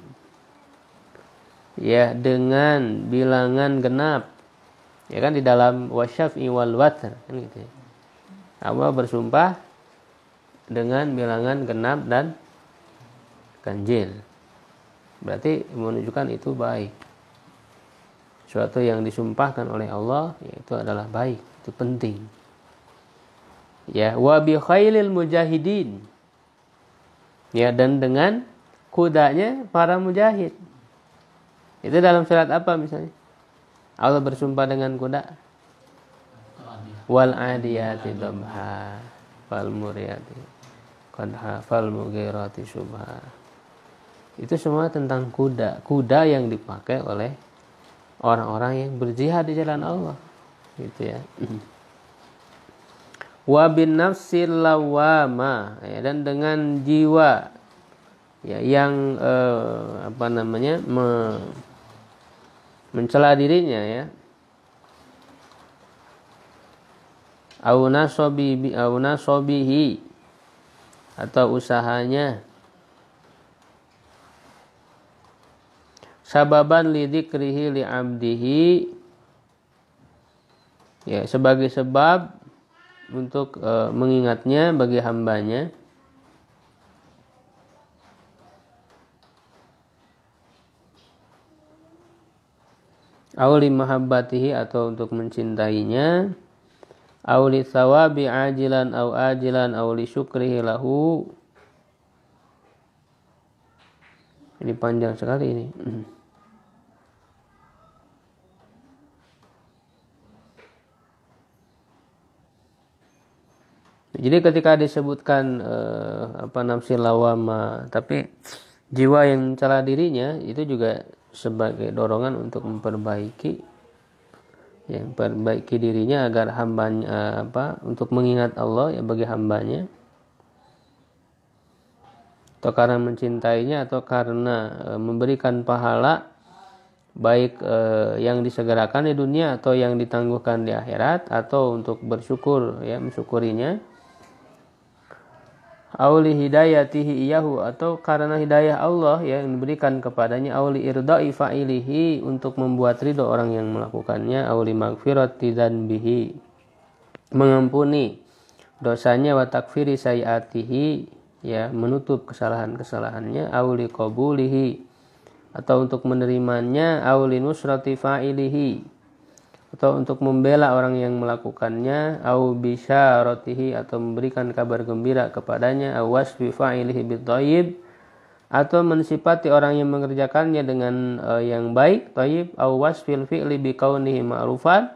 ya, dengan bilangan genap, ya kan, di dalam wasyafi'i wal watr kan gitu ya. Allah bersumpah dengan bilangan genap dan ganjil, berarti menunjukkan itu baik. Suatu yang disumpahkan oleh Allah, yaitu adalah baik, itu penting. Ya, wa bi khailil mujahidin, ya, dan dengan kudanya para mujahid. Itu dalam surat apa misalnya? Allah bersumpah dengan kuda. Wal adiyati dhabha, fal muriyati qadha, fal mughirati subha. Itu semua tentang kuda. Kuda yang dipakai oleh orang-orang yang berjihad di jalan Allah. Gitu ya. Wa bin nafsil lawama, ya, dan dengan jiwa, ya, yang mencela dirinya, ya. Au nasobihi, atau usahanya. Sababan lidzikrihi li abdihi, ya, sebagai sebab untuk mengingatnya bagi hambanya. Auli mahabbatihi, atau untuk mencintainya. Auli thawabi ajilan au ajilan auli syukrihi lahu. Ini panjang sekali ini. Jadi ketika disebutkan nafsil lawama, tapi jiwa yang mencela dirinya, itu juga sebagai dorongan untuk memperbaiki, ya, memperbaiki dirinya agar hambanya untuk mengingat Allah, ya, bagi hambanya, atau karena mencintainya, atau karena memberikan pahala baik yang disegerakan di dunia atau yang ditangguhkan di akhirat, atau untuk bersyukur, ya, mensyukurinya. Auli hidayatihi iyahu, atau karena hidayah Allah yang diberikan kepadanya. Auli irdai fa'ilihi, untuk membuat ridho orang yang melakukannya. Auli magfirati dzanbihi, mengampuni dosanya. Wa takfiri sayiatihi, ya, menutup kesalahan-kesalahannya. Auli qabulihi, atau untuk menerimanya. Auli nusrati fa'ilihi, atau untuk membela orang yang melakukannya. Au bisyaratihi, atau memberikan kabar gembira kepadanya. Au wasfi fa'ilihi bitayyib, atau mensifati orang yang mengerjakannya dengan yang baik, tayyib. Au wasfil fi'li bikaunihi ma'rufan,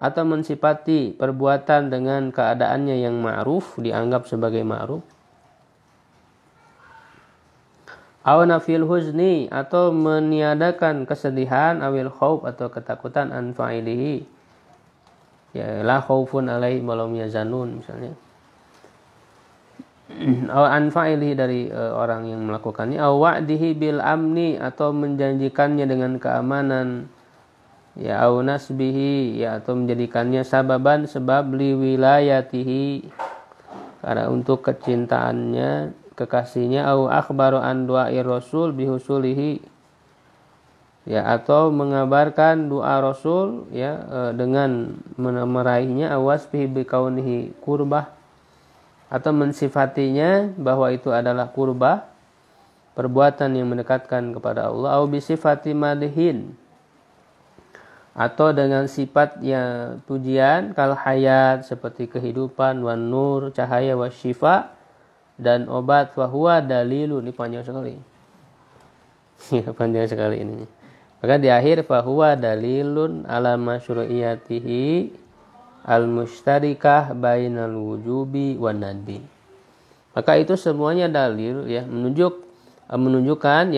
atau mensifati perbuatan dengan keadaannya yang ma'ruf, dianggap sebagai ma'ruf. Aw nafil huzni, atau meniadakan kesedihan. Awil khauf, atau ketakutan. An fa'ilihi, ya, la khaufun alaihi walam yazanun misalnya. Aw an fa'ilihi, dari orang yang melakukannya. Aw wa'dihi bil amni, atau menjanjikannya dengan keamanan. Ya, aw nasbihi, ya, atau menjadikannya sababan, sebab li wilayatihi, karena untuk kecintaannya, kekasihnya. Au akhbaru an du'ai rasul bihusulihi, ya, atau mengabarkan doa Rasul, ya, dengan meraihnya. Awas bihi bikaunihi kurbah, atau mensifatinya bahwa itu adalah kurbah, perbuatan yang mendekatkan kepada Allah. Au bisifati madhin, atau dengan sifat yang pujian kal hayat seperti kehidupan, wan nur cahaya, wasyifa dan obat, fahuwa dalilun. Ini panjang sekali. Ya, panjang sekali ini. Maka di akhir fahuwa dalilun ala masyru'iyatihi al-mushtarikah bainal wujubi wan nadbi. Maka itu semuanya dalil ya, menunjukkan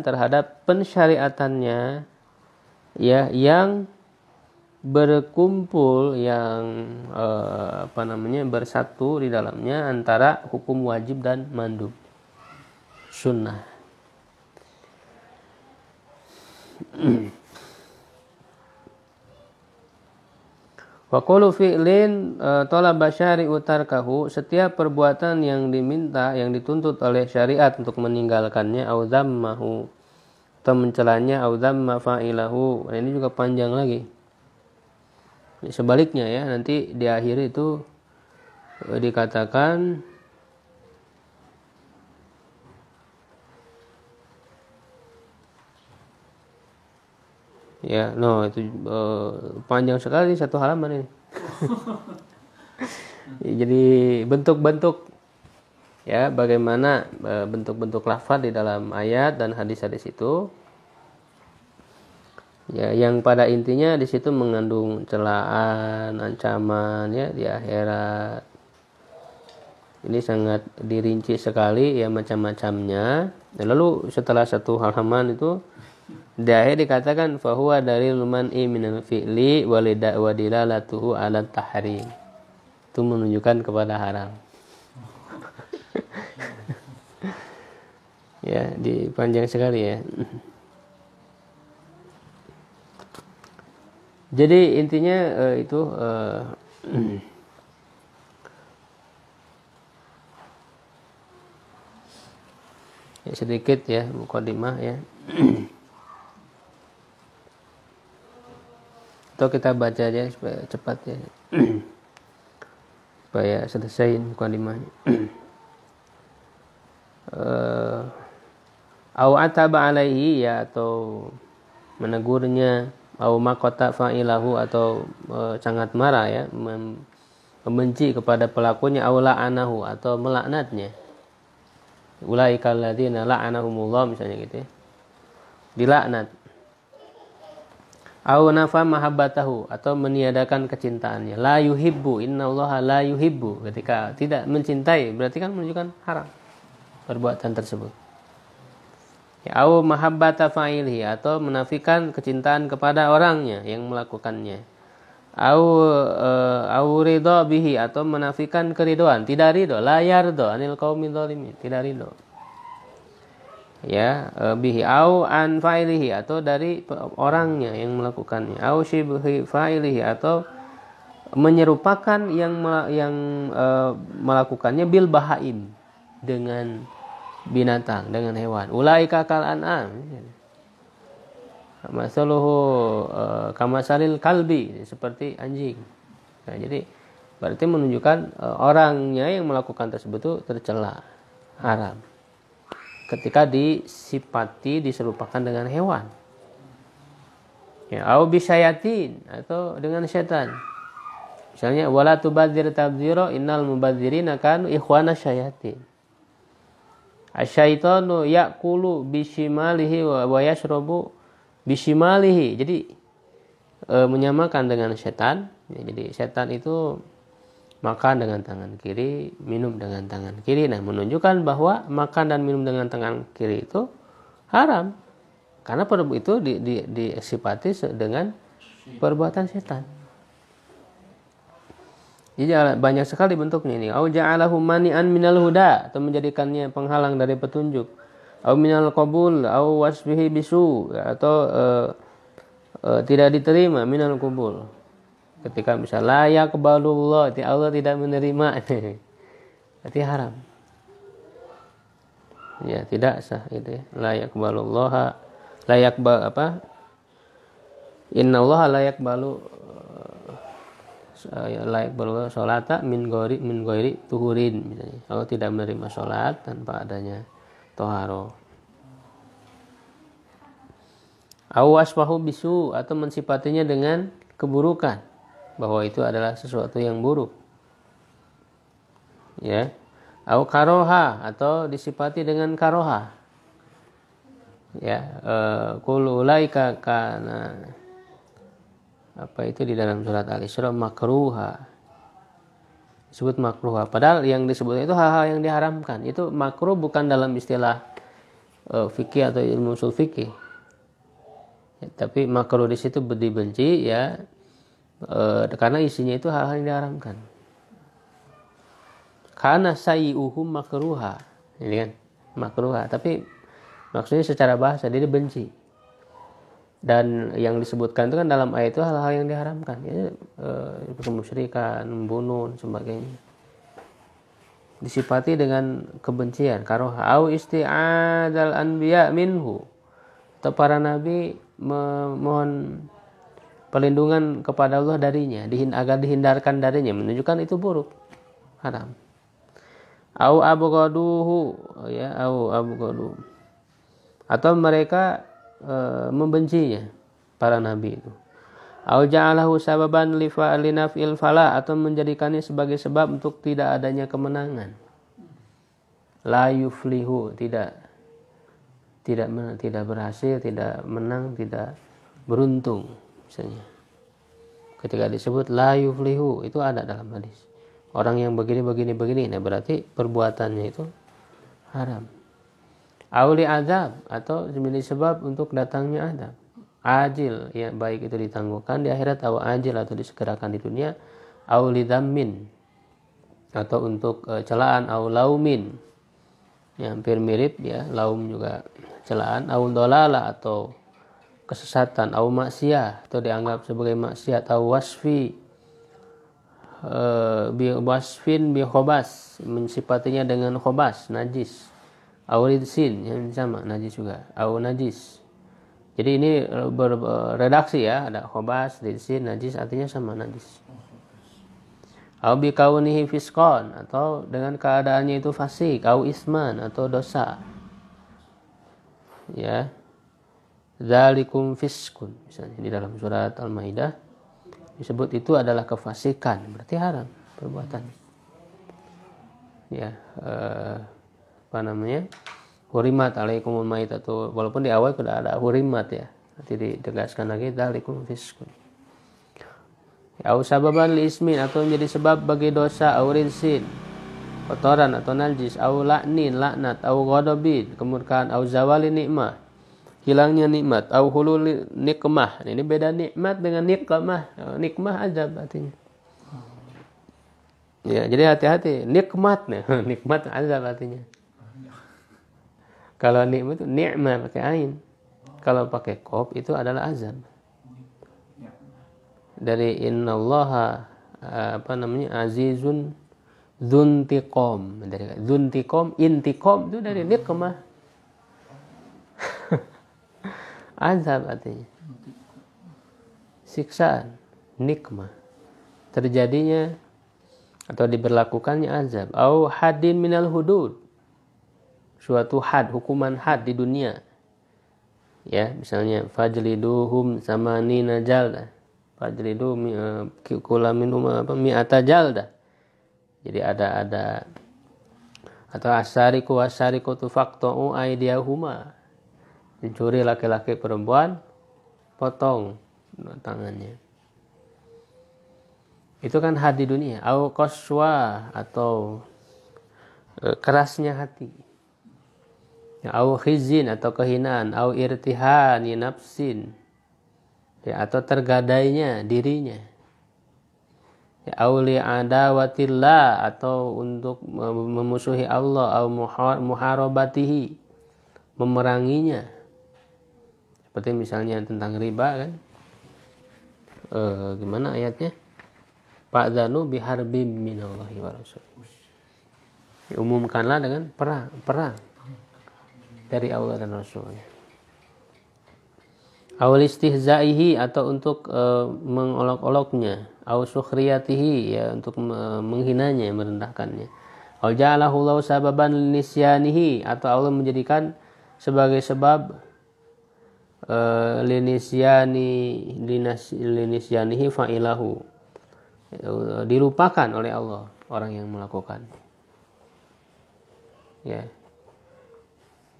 terhadap pensyariatannya ya, yang berkumpul, yang bersatu di dalamnya antara hukum wajib dan mandub sunnah. Wa qulu fi'lin talaba syari'u tarkahu, setiap perbuatan yang diminta, yang dituntut oleh syariat untuk meninggalkannya, au dzammahu atau mencelanya, au dzamma fa'ilahu. Nah, ini juga panjang lagi. Sebaliknya ya, nanti di akhir itu dikatakan ya, itu panjang sekali satu halaman ini. Jadi bentuk-bentuk ya, bagaimana bentuk-bentuk lafaz di dalam ayat dan hadis-hadis itu. Ya, yang pada intinya di situ mengandung celaan, ancaman ya di akhirat. Ini sangat dirinci sekali ya, macam-macamnya. Dan lalu setelah satu halaman itu di akhir dikatakan fahuwa dalilul man'i minal fi'li wa dilalatuhu 'ala tahrim. Itu menunjukkan kepada haram. Ya, panjang sekali ya. Jadi intinya itu ya, sedikit ya mukadimah ya. Atau kita baca aja supaya cepat ya. Supaya selesai mukadimahnya. Au ataba alaihi ya, atau menegurnya, au maqata fa'ilahu atau sangat marah ya, membenci kepada pelakunya, au la'anahu atau melaknatnya. Ulaikal ladzina la'anahumullah misalnya gitu ya. Dilaknat. Au nafa mahabbatahu atau meniadakan kecintaannya. La yuhibbu, innallaha la yuhibbu. Ketika tidak mencintai berarti kan menunjukkan haram perbuatan tersebut. Ya, au mahabbata fa'ilihi atau menafikan kecintaan kepada orangnya yang melakukannya. Au ridha bihi atau menafikan keridoan, tidak ridho, la yardo anil qaumil zalimin, tidak ridho. Ya, bihi au an fa'ilihi atau dari orangnya yang melakukannya. Au shibhi fa'ilihi atau menyerupakan yang melakukannya bil bahaim, dengan binatang, dengan hewan. Ulaika kal an'am. Masaluhu kamasalil kalbi, seperti anjing. Nah, jadi berarti menunjukkan orangnya yang melakukan tersebut itu tercela, haram. Ketika disifati, diserupakan dengan hewan. Ya, au bisyayatin atau dengan setan. Misalnya wala tubadzir tabdzira innal mubadzirina kanu ikhwana syayatin. Asyaitanu ya'kulu bishimalihi wa yashrabu bishimalihi. Jadi menyamakan dengan setan. Ya, jadi setan itu makan dengan tangan kiri, minum dengan tangan kiri. Nah, menunjukkan bahwa makan dan minum dengan tangan kiri itu haram. Karena itu disifati dengan perbuatan setan. Jadi banyak sekali bentuknya ini. Au ja'alahu mani'an minal huda, atau menjadikannya penghalang dari petunjuk. Au minal qabul, au wasbihi bisu, atau tidak diterima minal qabul. Ketika misalnya la yaqbalullah, Allah tidak menerima, berarti haram. Ya, tidak sah itu ya. La yaqbalullah, la yaqbal apa? Innallaha la yaqbalu layak berdoa sholata min ghairi tuhurin misalnya. Allah tidak menerima sholat tanpa adanya toharo. Au wasfahu bisu, atau mensifatinya dengan keburukan, bahwa itu adalah sesuatu yang buruk. Ya. Au karoha, atau disifati dengan karoha. Ya, qul ulaika kana, apa itu di dalam surat Al-Isra, makruha. Disebut makruha. Padahal yang disebut itu hal-hal yang diharamkan. Itu makruh bukan dalam istilah fikih atau ilmu usul fikih. Ya, tapi makruh di situ dibenci ya, karena isinya itu hal-hal yang diharamkan. Karena sayyuhum makruha, ini kan makruha, tapi maksudnya secara bahasa dia dibenci. Dan yang disebutkan itu kan dalam ayat itu hal-hal yang diharamkan, ya, kemusyrikan, membunuh, sebagainya. Disifati dengan kebencian, karoha. Au isti'adzal anbiya minhu, atau para nabi memohon perlindungan kepada Allah darinya, agar dihindarkan darinya, menunjukkan itu buruk, haram. Au abghaduhu, ya, au abghadu, atau mereka membencinya, para nabi itu. Au ja'alahu sababan li naf'il falah, atau menjadikannya sebagai sebab untuk tidak adanya kemenangan. La yuflihu, tidak berhasil, tidak menang, tidak beruntung, misalnya. Ketika disebut la yuflihu, itu ada dalam hadis. Orang yang begini, nah berarti perbuatannya itu haram. Auli azab, atau menjadi sebab untuk datangnya azab. Ajil, ya, baik itu ditangguhkan di akhirat, atau ajil, atau disegerakan di dunia. Auli dhammin, atau untuk celaan. Au laumin, ya, hampir mirip, ya, laum juga celaan. Au dolalah, atau kesesatan. Au maksiyah, atau dianggap sebagai maksiat. Au wasfi, wasfin bi khobas, mensifatinya dengan khobas, najis. Au ridsin, yang sama, najis juga. Au najis. Jadi ini beredaksi, ya, ada khobas, ridsin, najis, artinya sama, najis. Au bi kaunihi fiskon, atau dengan keadaannya itu fasik. Au isman, atau dosa. Ya. Dzalikum fiskun, misalnya di dalam surat Al-Maidah disebut itu adalah kefasikan, berarti haram perbuatan. Ya, apa namanya? Hurimat alaikumul maitatu, walaupun di awal sudah ada hurimat, ya. Nanti ditegaskan lagi dzalikum fiskun. Au sababan li ismin, atau menjadi sebab bagi dosa. Au rinsin, kotoran atau najis. Au la'nin, laknat. Au ghadabin, kemurkaan. Au zawali nikmah, hilangnya nikmat. Au hulul nikmah, ini beda nikmat dengan nikmah. Nikmah azab artinya. Ya, jadi hati-hati, nikmat nih, nikmat azab artinya. Kalau nikmat itu ni'mah pakai ain. Kalau pakai qaf itu adalah azab. Dari innallaha azizun dzuntiqam. Dari dzuntiqam, intiqam itu dari nikmah. Azab artinya siksaan, nikmah, terjadinya atau diberlakukannya azab. Au hadin minal hudud, suatu had, hukuman had di dunia, ya, misalnya fajliduhum samanina jalda, fajlidu kula minhum mi'ata jalda. Jadi ada atau asariku tu faqta'u aydiyahuma, dicuri laki-laki perempuan, potong tangannya. Itu kan had di dunia. Au qaswa, atau kerasnya hati. Au khizin, atau kehinaan. Au irtihani nafsin, ya, atau tergadainya dirinya. Ya, au li'adawatillah, atau untuk memusuhi Allah. Au muharabatihi, memeranginya. Seperti misalnya tentang riba, kan, gimana ayatnya? Fa'dzanu biharbim minallahi wa rasul. Diumumkanlah dengan perang dari Allah dan Rasulnya. Awal istihzaihi, atau untuk mengolok-oloknya. Aw sukhriyatihi, ya, untuk menghinanya, merendahkannya. Aw ja'alahu lahu sababan nisyanihi, atau Allah menjadikan sebagai sebab linisyanihi fa'ilahu, dilupakan oleh Allah orang yang melakukan, ya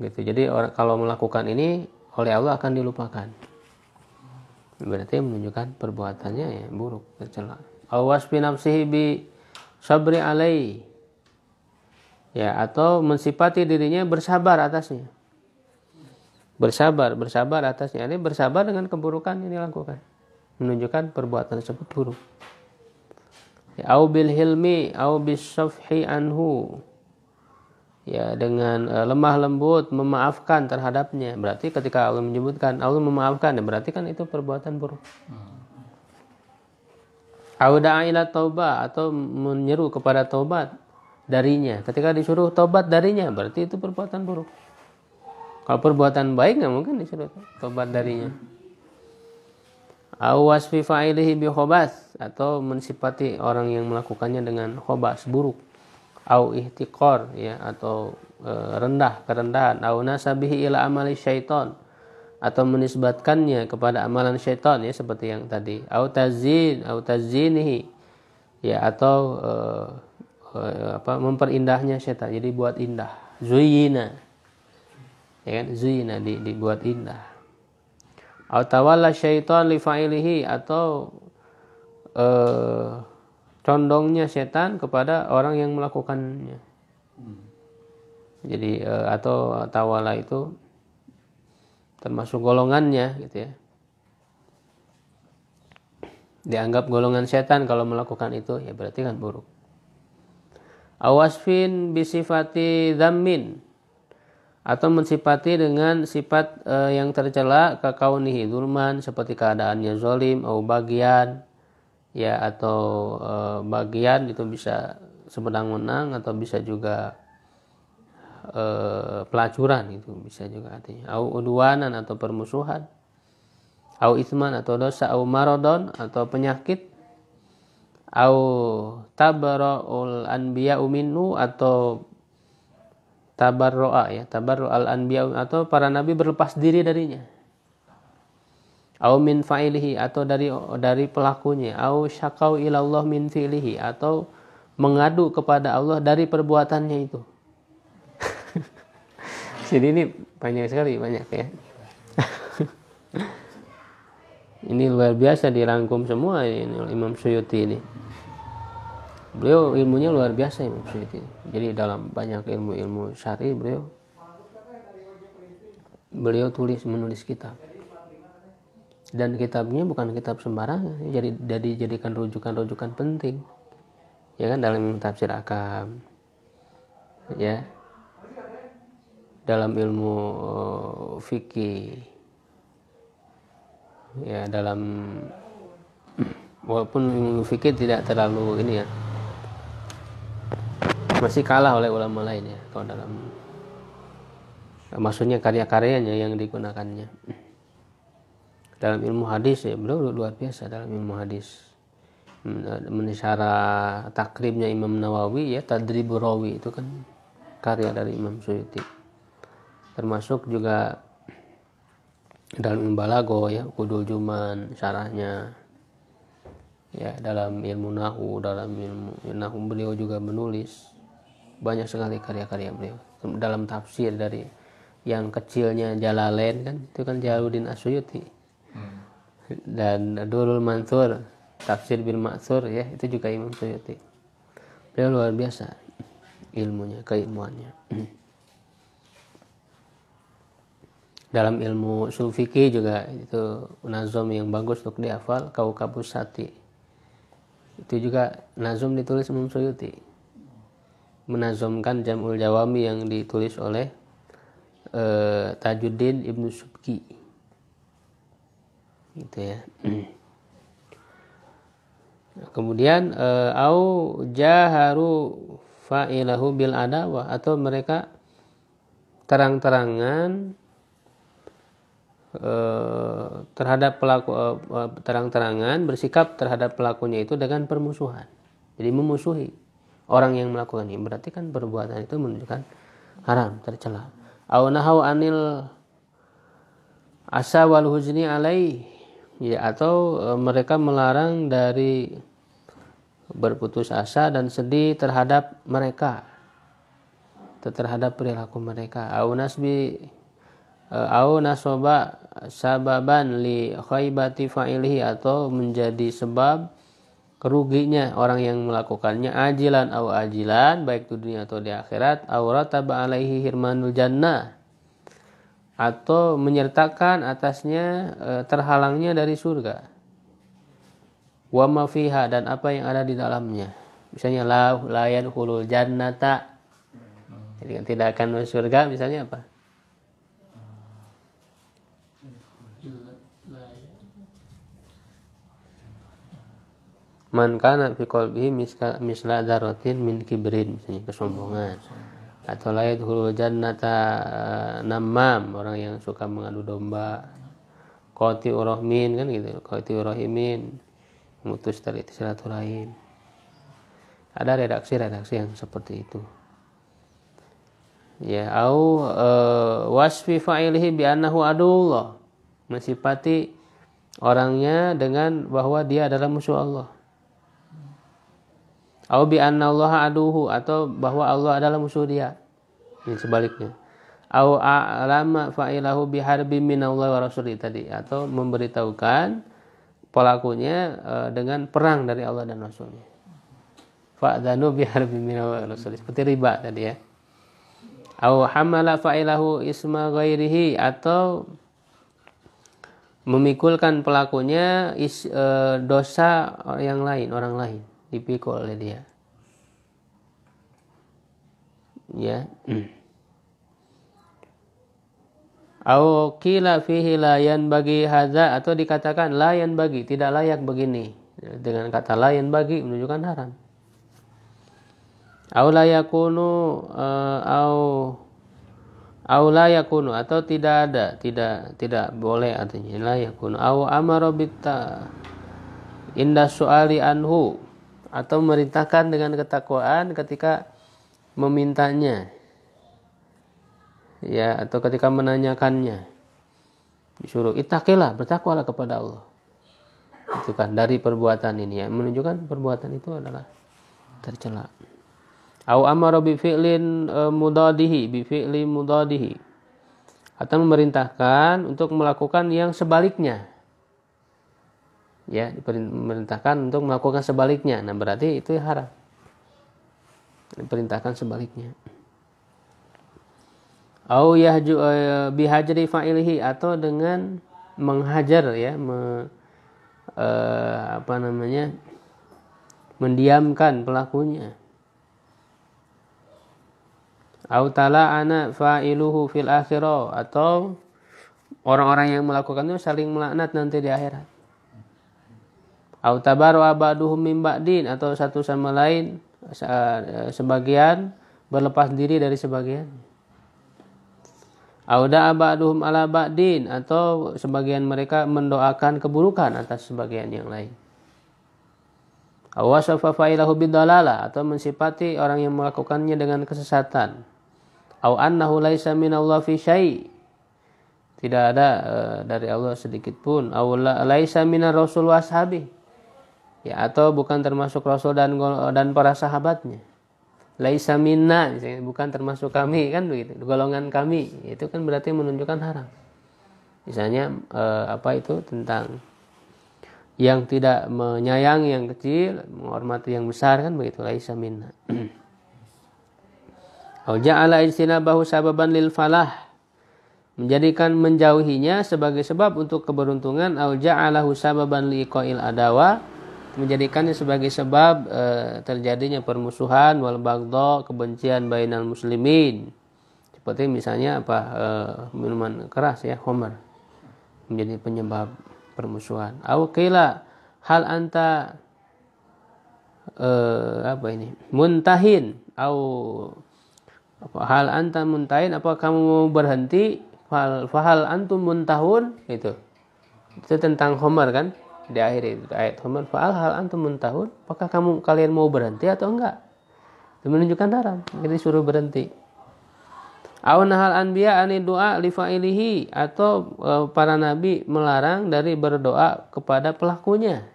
gitu. Jadi kalau melakukan ini oleh Allah akan dilupakan, berarti menunjukkan perbuatannya ya buruk, tercela. Awas bi nafsihi bi sabri alai, ya, atau mensifati dirinya bersabar atasnya, bersabar atasnya. Ini bersabar dengan keburukan yang dilakukan, menunjukkan perbuatan tersebut buruk. Ya, au bil hilmi au bis safhi anhu, ya, dengan lemah lembut memaafkan terhadapnya. Berarti ketika Allah menyebutkan Allah memaafkan, ya berarti kan itu perbuatan buruk. Au da'a ila taubah, atau menyeru kepada taubat darinya. Ketika disuruh taubat darinya, berarti itu perbuatan buruk. Kalau perbuatan baik nggak mungkin disuruh taubat darinya. Au wasfi fa'ilihi bi khabas, atau mensifati orang yang melakukannya dengan khabas, buruk. Au ihtiqar, ya, atau kerendahan. Au nasabihi ila amali syaitan, atau menisbatkannya kepada amalan syaitan, ya, seperti yang tadi. Au tazinihi, ya, atau memperindah syaitan, jadi buat indah. Zuyina, ya kan, zuyina, dibuat indah. Au tawalla syaitan li fa'ilihi, atau condongnya setan kepada orang yang melakukannya. Jadi atau tawalla itu termasuk golongannya, gitu ya. Dianggap golongan setan kalau melakukan itu, ya berarti kan buruk. Awasfin bisifati dzammin, atau mensifati dengan sifat yang tercela, kakaunihi zulman, seperti keadaannya zalim, atau bagian, ya, atau bagian itu bisa semenang-menang, atau bisa juga pelacuran, itu bisa juga artinya. Au udwanan, atau permusuhan. Au isman, atau dosa. Au maradon, atau penyakit. Au tabarra'ul anbiya'u minhu, atau tabarro'a, ya, tabarro'al anbiya, atau para nabi berlepas diri darinya. Au min fa'ilihi, atau dari pelakunya. Au syakau ilallah min fi'lihi, atau mengadu kepada Allah dari perbuatannya itu. Jadi ini banyak sekali, ya. Ini luar biasa dirangkum semua ini Imam Suyuti ini. Beliau ilmunya luar biasa, Imam Suyuti. Jadi dalam banyak ilmu syar'i beliau menulis kitab. Dan kitabnya bukan kitab sembarangan, jadi dijadikan rujukan penting. Ya kan, dalam tafsir akam. Ya. Dalam ilmu fikih. Ya, walaupun ilmu fikih tidak terlalu ini, ya, masih kalah oleh ulama lain, ya, kalau dalam, maksudnya karya-karyanya yang digunakannya. Dalam ilmu hadis, ya, beliau luar biasa dalam ilmu hadis. Menyarah takribnya Imam Nawawi, ya, Tadribur Rawi, itu kan karya dari Imam Suyuti. Termasuk juga dalam ilmu balago, ya, Qudul Juman syarahnya. Ya, dalam ilmu nahwu, beliau juga menulis banyak sekali karya-karya beliau. Dalam tafsir, dari yang kecilnya Jalalain, kan itu kan Jalaluddin As-Suyuti. Dan Durrul Mansur, tafsir bil Ma'tsur, ya, itu juga Imam Suyuti. Beliau luar biasa ilmunya, keilmuannya. Dalam ilmu ushul fikih juga itu nazom yang bagus untuk dihafal, Kaukabus Sati. Itu juga nazom ditulis Imam Suyuti. Menazomkan Jam'ul Jawami yang ditulis oleh Tajuddin Ibnu Subki. Gitu, ya. Kemudian au jaharu fa'ilahu bil adawah, atau mereka terang-terangan terang-terangan bersikap terhadap pelakunya itu dengan permusuhan. Jadi memusuhi orang yang melakukan ini, berarti kan perbuatan itu menunjukkan haram, tercela. Au nahau anil asa wal huzni alaih, ya, atau mereka melarang dari berputus asa dan sedih terhadap mereka, terhadap perilaku mereka. Au nasoba sababan li khaybati fa'ilihi, atau menjadi sebab keruginya orang yang melakukannya, ajilan au ajilan, baik di dunia atau di akhirat. Au rataba alaihi hirmanul jannah, atau menyertakan atasnya terhalangnya dari surga. Wa ma fiha, dan apa yang ada di dalamnya. Misalnya la yadkhulul jannata, jadi tidak akan masuk surga, misalnya apa? Man kana fi qalbihi misla dzarratin min kibrin, misalnya kesombongan. Atau la yadkhulul jannata namam, orang yang suka mengadu domba. Qati'ur rahmin, kan gitu. Qati'ur rahimin, memutus tali silaturahim. Ada redaksi-redaksi yang seperti itu. Ya, au wasfi fa'ilihi bi annahu adullah, mensifati orangnya dengan bahwa dia adalah musuh Allah. Au bi anna Allah aduhu, atau bahwa Allah adalah musuh dia. Ini sebaliknya. Au a'lama fa'ilahu bi harbi minallahi wa rasulih tadi, atau memberitahukan pelakunya dengan perang dari Allah dan Rasulnya. Fa'dhanu bi harbi minallahi wa rasulih, seperti riba tadi ya. Au hamala fa'ilahu isma ghairihi, atau memikulkan pelakunya dosa yang lain, orang lain, dipikul oleh dia. Ya. Au qila fihi la yanbaghi hadza, atau dikatakan la yanbaghi, tidak layak begini. Dengan kata la yanbaghi menunjukkan haram. Au la yakunu au la yakunu, atau tidak ada, tidak boleh, artinya la yakunu. Au amara bitta inda su'ali anhu, atau merintahkan dengan ketakwaan ketika memintanya, ya, atau ketika menanyakannya, disuruh ittaqillah, bertakwalah kepada Allah. Itu kan dari perbuatan ini, ya, menunjukkan perbuatan itu adalah tercela. Au amara bi fi'lin mudadihi, bi fi'li mudadihi, atau memerintahkan untuk melakukan yang sebaliknya, ya, diperintahkan untuk melakukan sebaliknya. Nah, berarti itu haram, diperintahkan sebaliknya. Au yahju bihajri fa'ilihi, atau dengan menghajar, ya, mendiamkan pelakunya. Au tala'ana fa'iluhu fil akhirah, atau orang-orang yang melakukannya saling melaknat nanti di akhirat. Au tabaru abaduhum min ba'din, atau satu sama lain sebagian berlepas diri dari sebagian. Au da'a ba'duhum ala ba'din, atau sebagian mereka mendoakan keburukan atas sebagian yang lain. Au wasafa fa'ilahu bidalalah, atau mensifati orang yang melakukannya dengan kesesatan. Au annahu laisa minallah fi syai', tidak ada dari Allah sedikit pun. Au laisa minar rasul washabi, ya, atau bukan termasuk Rasul dan para sahabatnya. Laisa minna, bukan termasuk kami, kan begitu, golongan kami, itu kan berarti menunjukkan haram. Misalnya itu tentang yang tidak menyayangi yang kecil, menghormati yang besar, kan begitu, laisa minna. Au ja'ala ijtinabahu sababan lil falah, menjadikan menjauhinya sebagai sebab untuk keberuntungan. Au ja'alahu sababan liqa'il adawa, menjadikannya sebagai sebab terjadinya permusuhan, wal baghdha, kebencian bainal muslimin. Seperti misalnya minuman keras, ya, khamr, menjadi penyebab permusuhan. Au qila hal anta muntahin, au hal anta muntahin, apa kamu mau berhenti? Fahal antum muntahun, itu tentang khamr, kan, di akhir itu ayat khamr. Hal antum muntahun, apakah kalian mau berhenti atau enggak? Itu menunjukkan haram, jadi suruh berhenti. Aw nahal anbiya ani doa li fa'ilihi, atau para nabi melarang dari berdoa kepada pelakunya.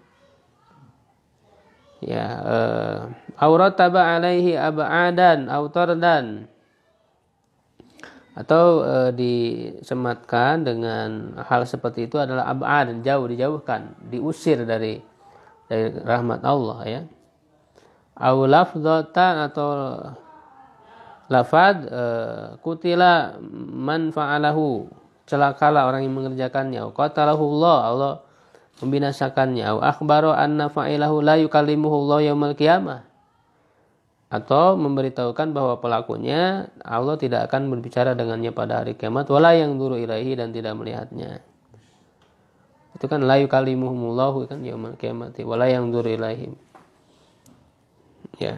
Ya, aurataba alaihi ab'adan aw tardan, atau disematkan dengan hal seperti itu adalah ab'ad, jauh, dijauhkan, diusir dari rahmat Allah ya. Aw lafdzatan, atau lafad kutila man fa'alahu, celakalah orang yang mengerjakannya. Qatalahu Allah membinasakannya. Au akhbaro anna fa'ilahu la yukallimuhu Allah yaumil qiyamah, atau memberitahukan bahwa pelakunya Allah tidak akan berbicara dengannya pada hari kiamat. Wala yanzuru ilaihi, dan tidak melihatnya. Itu kan la yukallimuhumullahu kan yaumil qiyamati wala yanzuru ilaihim. Ya.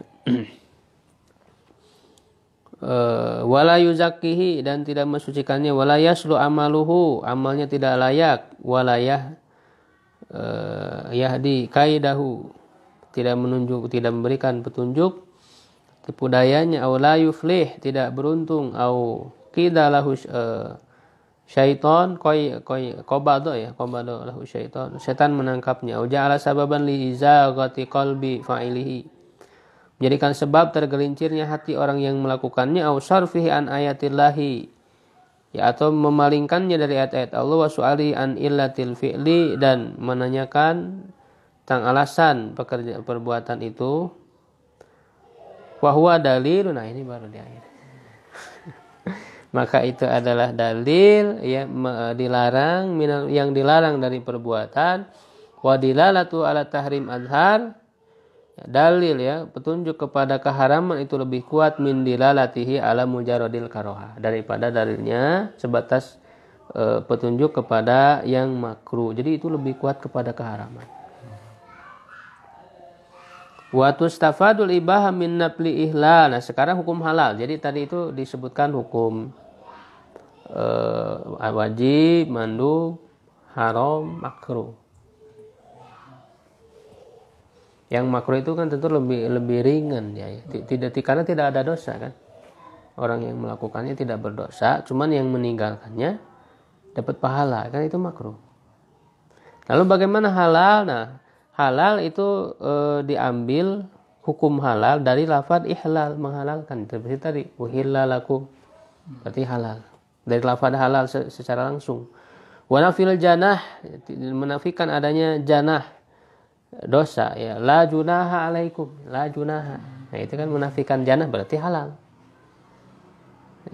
Wala yuzakkihi, dan tidak mensucikannya. Wala yaslu amaluhu, amalnya tidak layak. Wala yahdi kaidahu, tidak menunjuk, tidak memberikan petunjuk tipu dayanya. Aw la yuflih, tidak beruntung. Aw qidalahu syaitan qobado lahu syaitan, setan menangkapnya. Aw ja'ala sababan li izaghati qalbi fa'ilihi, menjadikan sebab tergelincirnya hati orang yang melakukannya. Aw sarfihi an ayatillahi, ya, atau memalingkannya dari ayat-ayat Allah. Wa su'ali an illatil fi'li, dan menanyakan tentang alasan perbuatan itu. Wa huwa dalil, nah ini baru di akhir. Maka itu adalah dalil ya, dilarang yang dilarang dari perbuatan. Wa dilalatu ala tahrim azhar, dalil ya, petunjuk kepada keharaman itu lebih kuat min dilalatihi ala mujaradil karoha, daripada dalilnya sebatas petunjuk kepada yang makruh. Jadi itu lebih kuat kepada keharaman. Wa tustafadul ibaha min nafli ihlal. Nah, sekarang hukum halal. Jadi tadi itu disebutkan hukum wajib, mandub, haram, makruh. Yang makruh itu kan tentu lebih ringan ya. Karena tidak ada dosa kan. Orang yang melakukannya tidak berdosa, cuman yang meninggalkannya dapat pahala, kan itu makruh. Lalu bagaimana halal? Nah, halal itu diambil hukum halal dari lafaz ihlal, menghalalkan. Seperti tadi, uhilla lakum, berarti halal. Dari lafaz halal secara langsung. Wa nafil janah, menafikan adanya janah, dosa ya. La junaha alaikum, la junaha. Nah, itu kan menafikan janah, berarti halal.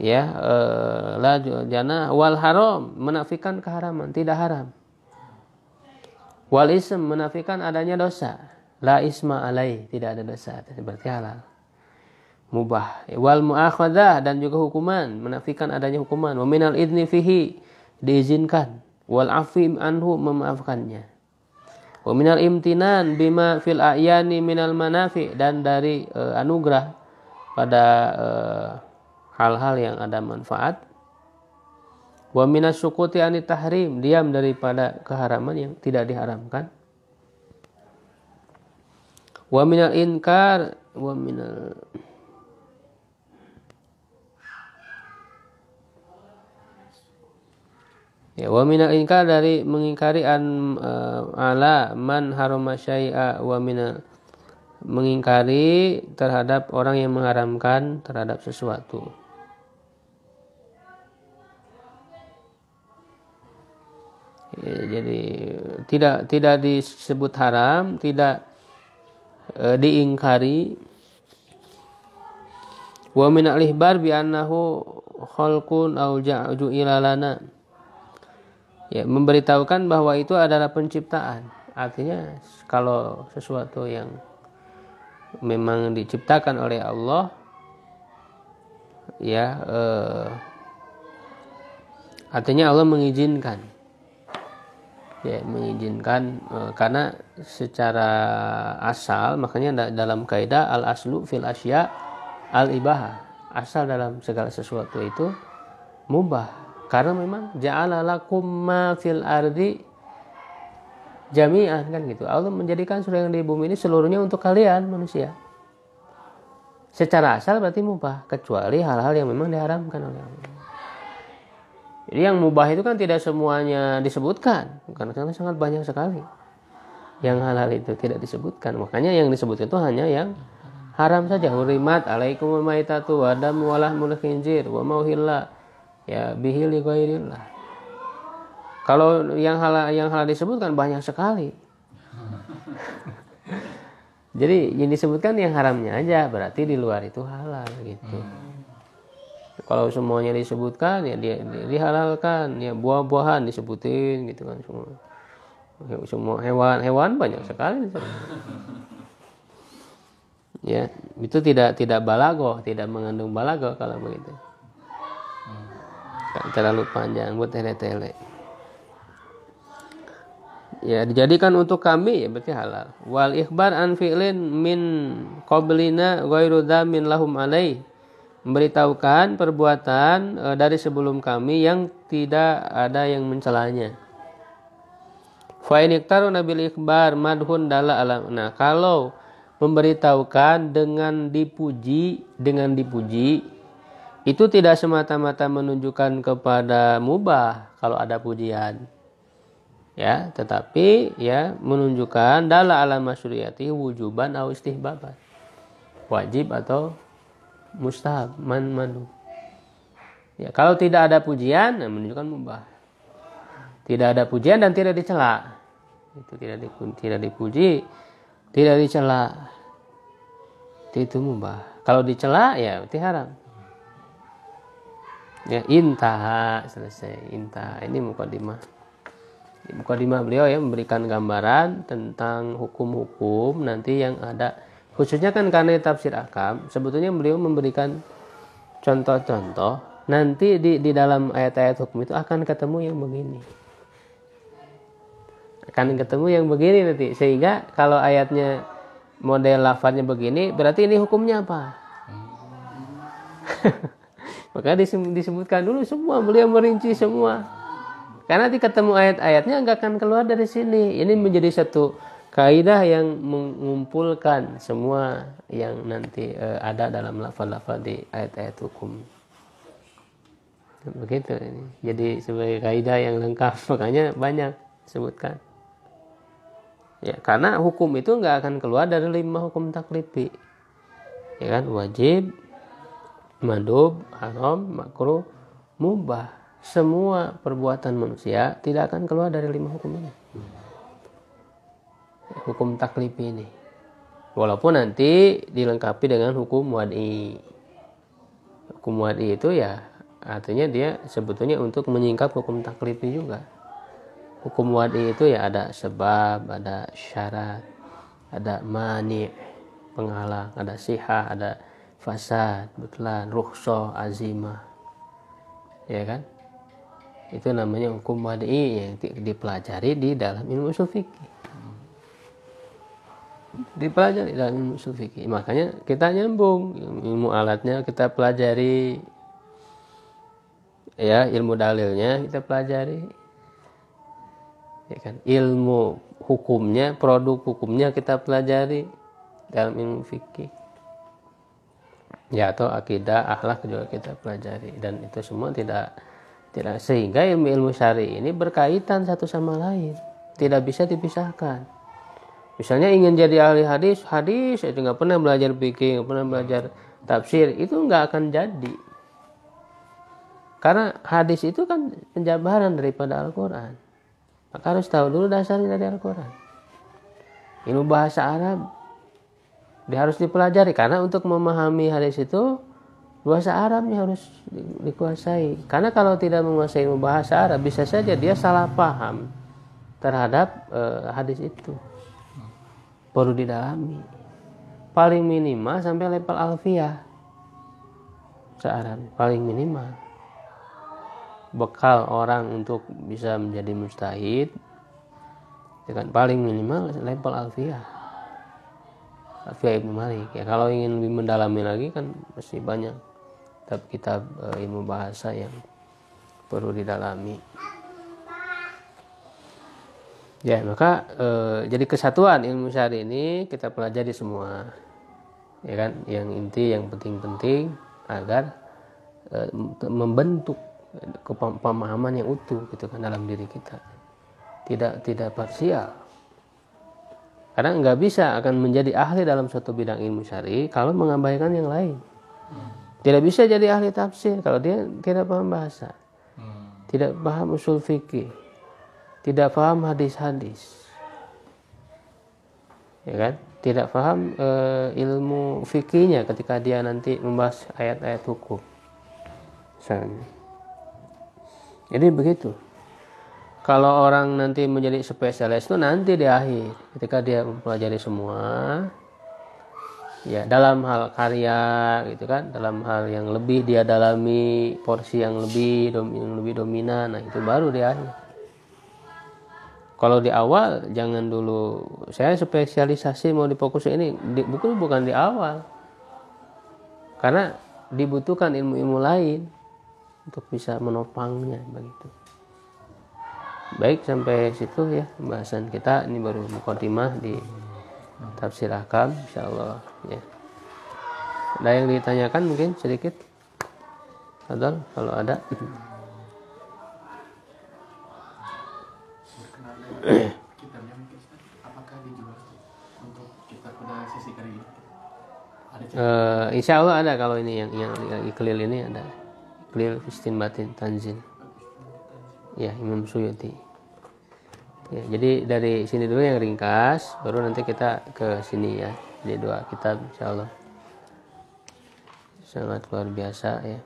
Ya, la janah. Wal haram, menafikan keharaman, tidak haram. Wal ism, menafikan adanya dosa. La isma alaih, tidak ada dosa, berarti halal. Mubah. Wal mu'akhadah, dan juga hukuman, menafikan adanya hukuman. Wa minal idni fihi, diizinkan. Wal afi anhu, memaafkannya. Wa minal imtinan bima fil a'yani minal manafi, dan dari anugerah pada hal-hal yang ada manfaat. Wa minas sukuti anit tahrim, diam daripada keharaman yang tidak diharamkan. Wa minal inkar, wa minal ya, wa minal inkar, dari mengingkari ala man harama syai'a, wa minal, mengingkari terhadap orang yang mengharamkan terhadap sesuatu. Ya, jadi tidak disebut haram, tidak diingkari. Wa min al-ihbar bi annahu khalqun aw ju'ila lana, ya, memberitahukan bahwa itu adalah penciptaan. Artinya kalau sesuatu yang memang diciptakan oleh Allah, ya, artinya Allah mengizinkan, ya, mengizinkan karena secara asal, makanya dalam kaidah al aslu fil asya al ibaha, asal dalam segala sesuatu itu mubah, karena memang ja'ala lakum ma fil ardi jami'an, kan gitu. Allah menjadikan seluruh yang di bumi ini seluruhnya untuk kalian manusia. secara asal berarti mubah, kecuali hal-hal yang memang diharamkan oleh Allah. Jadi yang mubah itu kan tidak semuanya disebutkan, karena sangat banyak sekali yang hal-hal itu tidak disebutkan. Makanya yang disebutkan itu hanya yang haram saja. Hurimat alaikumul maitatu wa damu wa lahmul khinzir wa mauhilla ya bihi li ghairillah. Kalau yang hal disebutkan banyak sekali. Jadi yang disebutkan yang haramnya aja, berarti di luar itu halal gitu. Kalau semuanya disebutkan ya dia dihalalkan, ya buah-buahan disebutin gitu kan semua. Semua hewan banyak sekali. Ya, itu tidak balaghah, tidak mengandung balaghah kalau begitu. Terlalu panjang buat tele-tele. Ya, dijadikan untuk kami ya berarti halal. Wal ikhbar an fi'lin min qablina ghairu dhamin lahum alai. Memberitahukan perbuatan dari sebelum kami yang tidak ada yang mencelanya. Fa in iktaru nabil ikhbar madhun dalla alam. Nah, kalau memberitahukan dengan dipuji itu tidak semata-mata menunjukkan kepada mubah kalau ada pujian. Ya, tetapi ya menunjukkan dalla ala masyru'iyati wujuban au istihbaban. Wajib atau mustahab, mandu. Ya, kalau tidak ada pujian menunjukkan mubah. Tidak ada pujian dan tidak dicela. Itu tidak dipuji, tidak dicela. Itu mubah. Kalau dicela ya berarti haram. Ya, intaha, selesai. Intaha. Ini mukadimah beliau ya memberikan gambaran tentang hukum-hukum nanti yang ada, khususnya kan karena tafsir ahkam. Sebetulnya beliau memberikan contoh-contoh nanti di dalam ayat-ayat hukum itu akan ketemu yang begini, nanti, sehingga kalau ayatnya model lafadznya begini berarti ini hukumnya apa. Maka disebutkan dulu semua, beliau merinci semua. Karena nanti ketemu ayat-ayatnya nggak akan keluar dari sini. Ini menjadi satu kaidah yang mengumpulkan semua yang nanti ada dalam lafaz-lafaz di ayat-ayat hukum. Begitu ini. Jadi sebagai kaidah yang lengkap, makanya banyak disebutkan. Ya, karena hukum itu nggak akan keluar dari 5 hukum taklifi. Ya kan, wajib, mandub, haram, makruh, mubah. Semua perbuatan manusia tidak akan keluar dari 5 hukum ini. Hukum taklifi ini. Walaupun nanti dilengkapi dengan hukum wad'i. Hukum wad'i itu ya artinya dia sebetulnya untuk menyingkap hukum taklifi juga. Hukum wad'i itu ya ada sebab, ada syarat, ada mani, penghalang, ada sihah, ada fasad, butlan, rukhsah, azimah. Ya kan? Itu namanya hukum wad'i yang dipelajari di dalam ilmu ushul fikih. Dipelajari dalam ilmu ushul fikih. Makanya kita nyambung ilmu alatnya kita pelajari. Ya, ilmu dalilnya kita pelajari. Ya kan? Ilmu hukumnya, produk hukumnya kita pelajari dalam ilmu fikih. Ya, atau akidah, akhlak juga kita pelajari, dan itu semua tidak sehingga ilmu syar'i ini berkaitan satu sama lain, tidak bisa dipisahkan. Misalnya ingin jadi ahli hadis itu nggak pernah belajar fikih, nggak pernah belajar tafsir, itu nggak akan jadi. Karena hadis itu kan penjabaran daripada Al-Quran, maka harus tahu dulu dasarnya dari Al-Quran. Ilmu bahasa Arab dia harus dipelajari, karena untuk memahami hadis itu bahasa Arabnya harus dikuasai. Karena kalau tidak menguasai bahasa Arab, bisa saja dia salah paham terhadap hadis itu. Perlu didalami. Paling minimal sampai level alfiyah. Searab paling minimal. Bekal orang untuk bisa menjadi mujtahid, kan paling minimal level alfiyah. Alfiyah Ibnu Malik. Ya, kalau ingin lebih mendalami lagi kan masih banyak kitab ilmu bahasa yang perlu didalami. Ya, maka jadi kesatuan ilmu syar'i ini kita pelajari semua. ya kan, yang inti, yang penting-penting agar membentuk pemahaman yang utuh gitu kan dalam diri kita, tidak parsial. Karena nggak bisa akan menjadi ahli dalam suatu bidang ilmu syar'i kalau mengabaikan yang lain. Tidak bisa jadi ahli tafsir kalau dia tidak paham bahasa, tidak paham usul fikih, tidak paham hadis-hadis, ya kan? Tidak paham ilmu fikihnya ketika dia nanti membahas ayat-ayat hukum, misalnya. Jadi begitu. Kalau orang nanti menjadi spesialis itu nanti di akhir, ketika dia mempelajari semua, ya dalam hal karya gitu kan, dalam hal yang lebih dia dalami, porsi yang lebih dominan, nah itu baru di akhir. Kalau di awal jangan dulu saya spesialisasi mau difokusin ini, bukan di awal, karena dibutuhkan ilmu-ilmu lain untuk bisa menopangnya begitu. Baik, sampai situ ya pembahasan kita. Ini baru mukadimah di tafsir ahkam, insyaallah ya. Ada yang ditanyakan mungkin sedikit? Adal, kalau ada. Kitabnya mungkin apakah dijual untuk kitab pada sesi kali ini? Insya Allah ada. Kalau ini yang Iqlil ini ada. Iqlil Istinbatin Tanzil. Ya, Imam Suyuti. Ya, jadi dari sini dulu yang ringkas, baru nanti kita ke sini ya. Jadi 2 kitab insyaallah. Sangat luar biasa ya.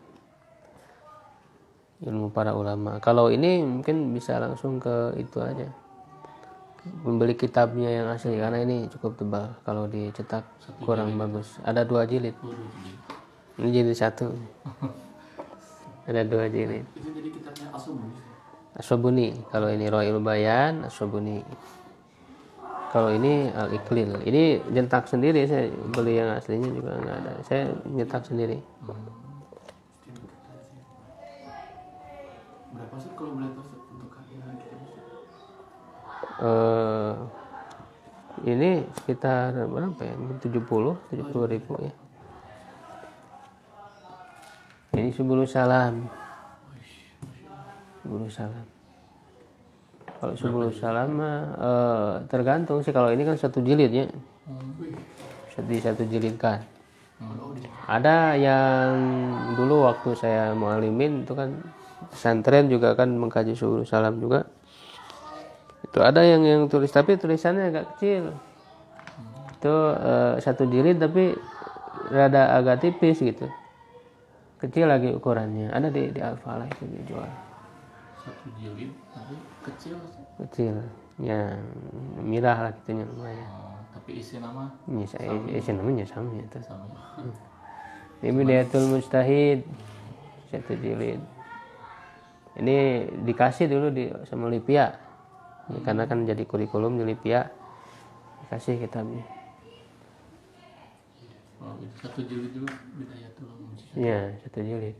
Ilmu para ulama. Kalau ini mungkin bisa langsung ke itu aja. Membeli kitabnya yang asli karena ini cukup tebal. Kalau dicetak kurang bagus. Ada 2 jilid. Ini jilid 1. Ada 2 jilid. Itu jadi kitabnya As-Sabuni. Kalau ini Rawail Bayan, As-Sabuni. Kalau ini Al-Iqlil. Ini nyetak sendiri, saya beli yang aslinya juga nggak ada. Saya nyetak sendiri. Berapa sih kalau boleh tahu untuk harga kitabnya? Ini sekitar berapa ya? 70 ribu ya. Ini Subulus Salam. Subulus Salam. Kalau Subulus Salam tergantung sih. Kalau ini kan 1 jilid ya. Satu jilid kan. Ada yang dulu waktu saya mualimin itu kan pesantren juga kan mengkaji Subulus Salam juga. Itu ada yang tulis tapi tulisannya agak kecil. Itu 1 jilid tapi rada agak tipis gitu. Kecil lagi ukurannya. Ada di Al-Falah itu dijual. 1 jilid tapi kecil ya mirah lah gitunya lumayan. Tapi isi nama isi namanya sama itu sama. Ini Bidayatul Mujtahid 1 jilid. Ini dikasih dulu sama Lipia karena kan jadi kurikulum di Lipia, dikasih kitabnya. 1 jilid juga Bidayatul Mujtahid. Ya 1 jilid.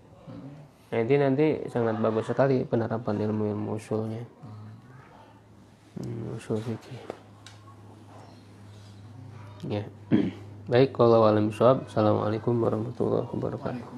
Nah, ini nanti sangat bagus sekali penerapan ilmu usulnya. Usul fikih. Ya. Baik, kalau alam shawab. Assalamualaikum warahmatullahi wabarakatuh.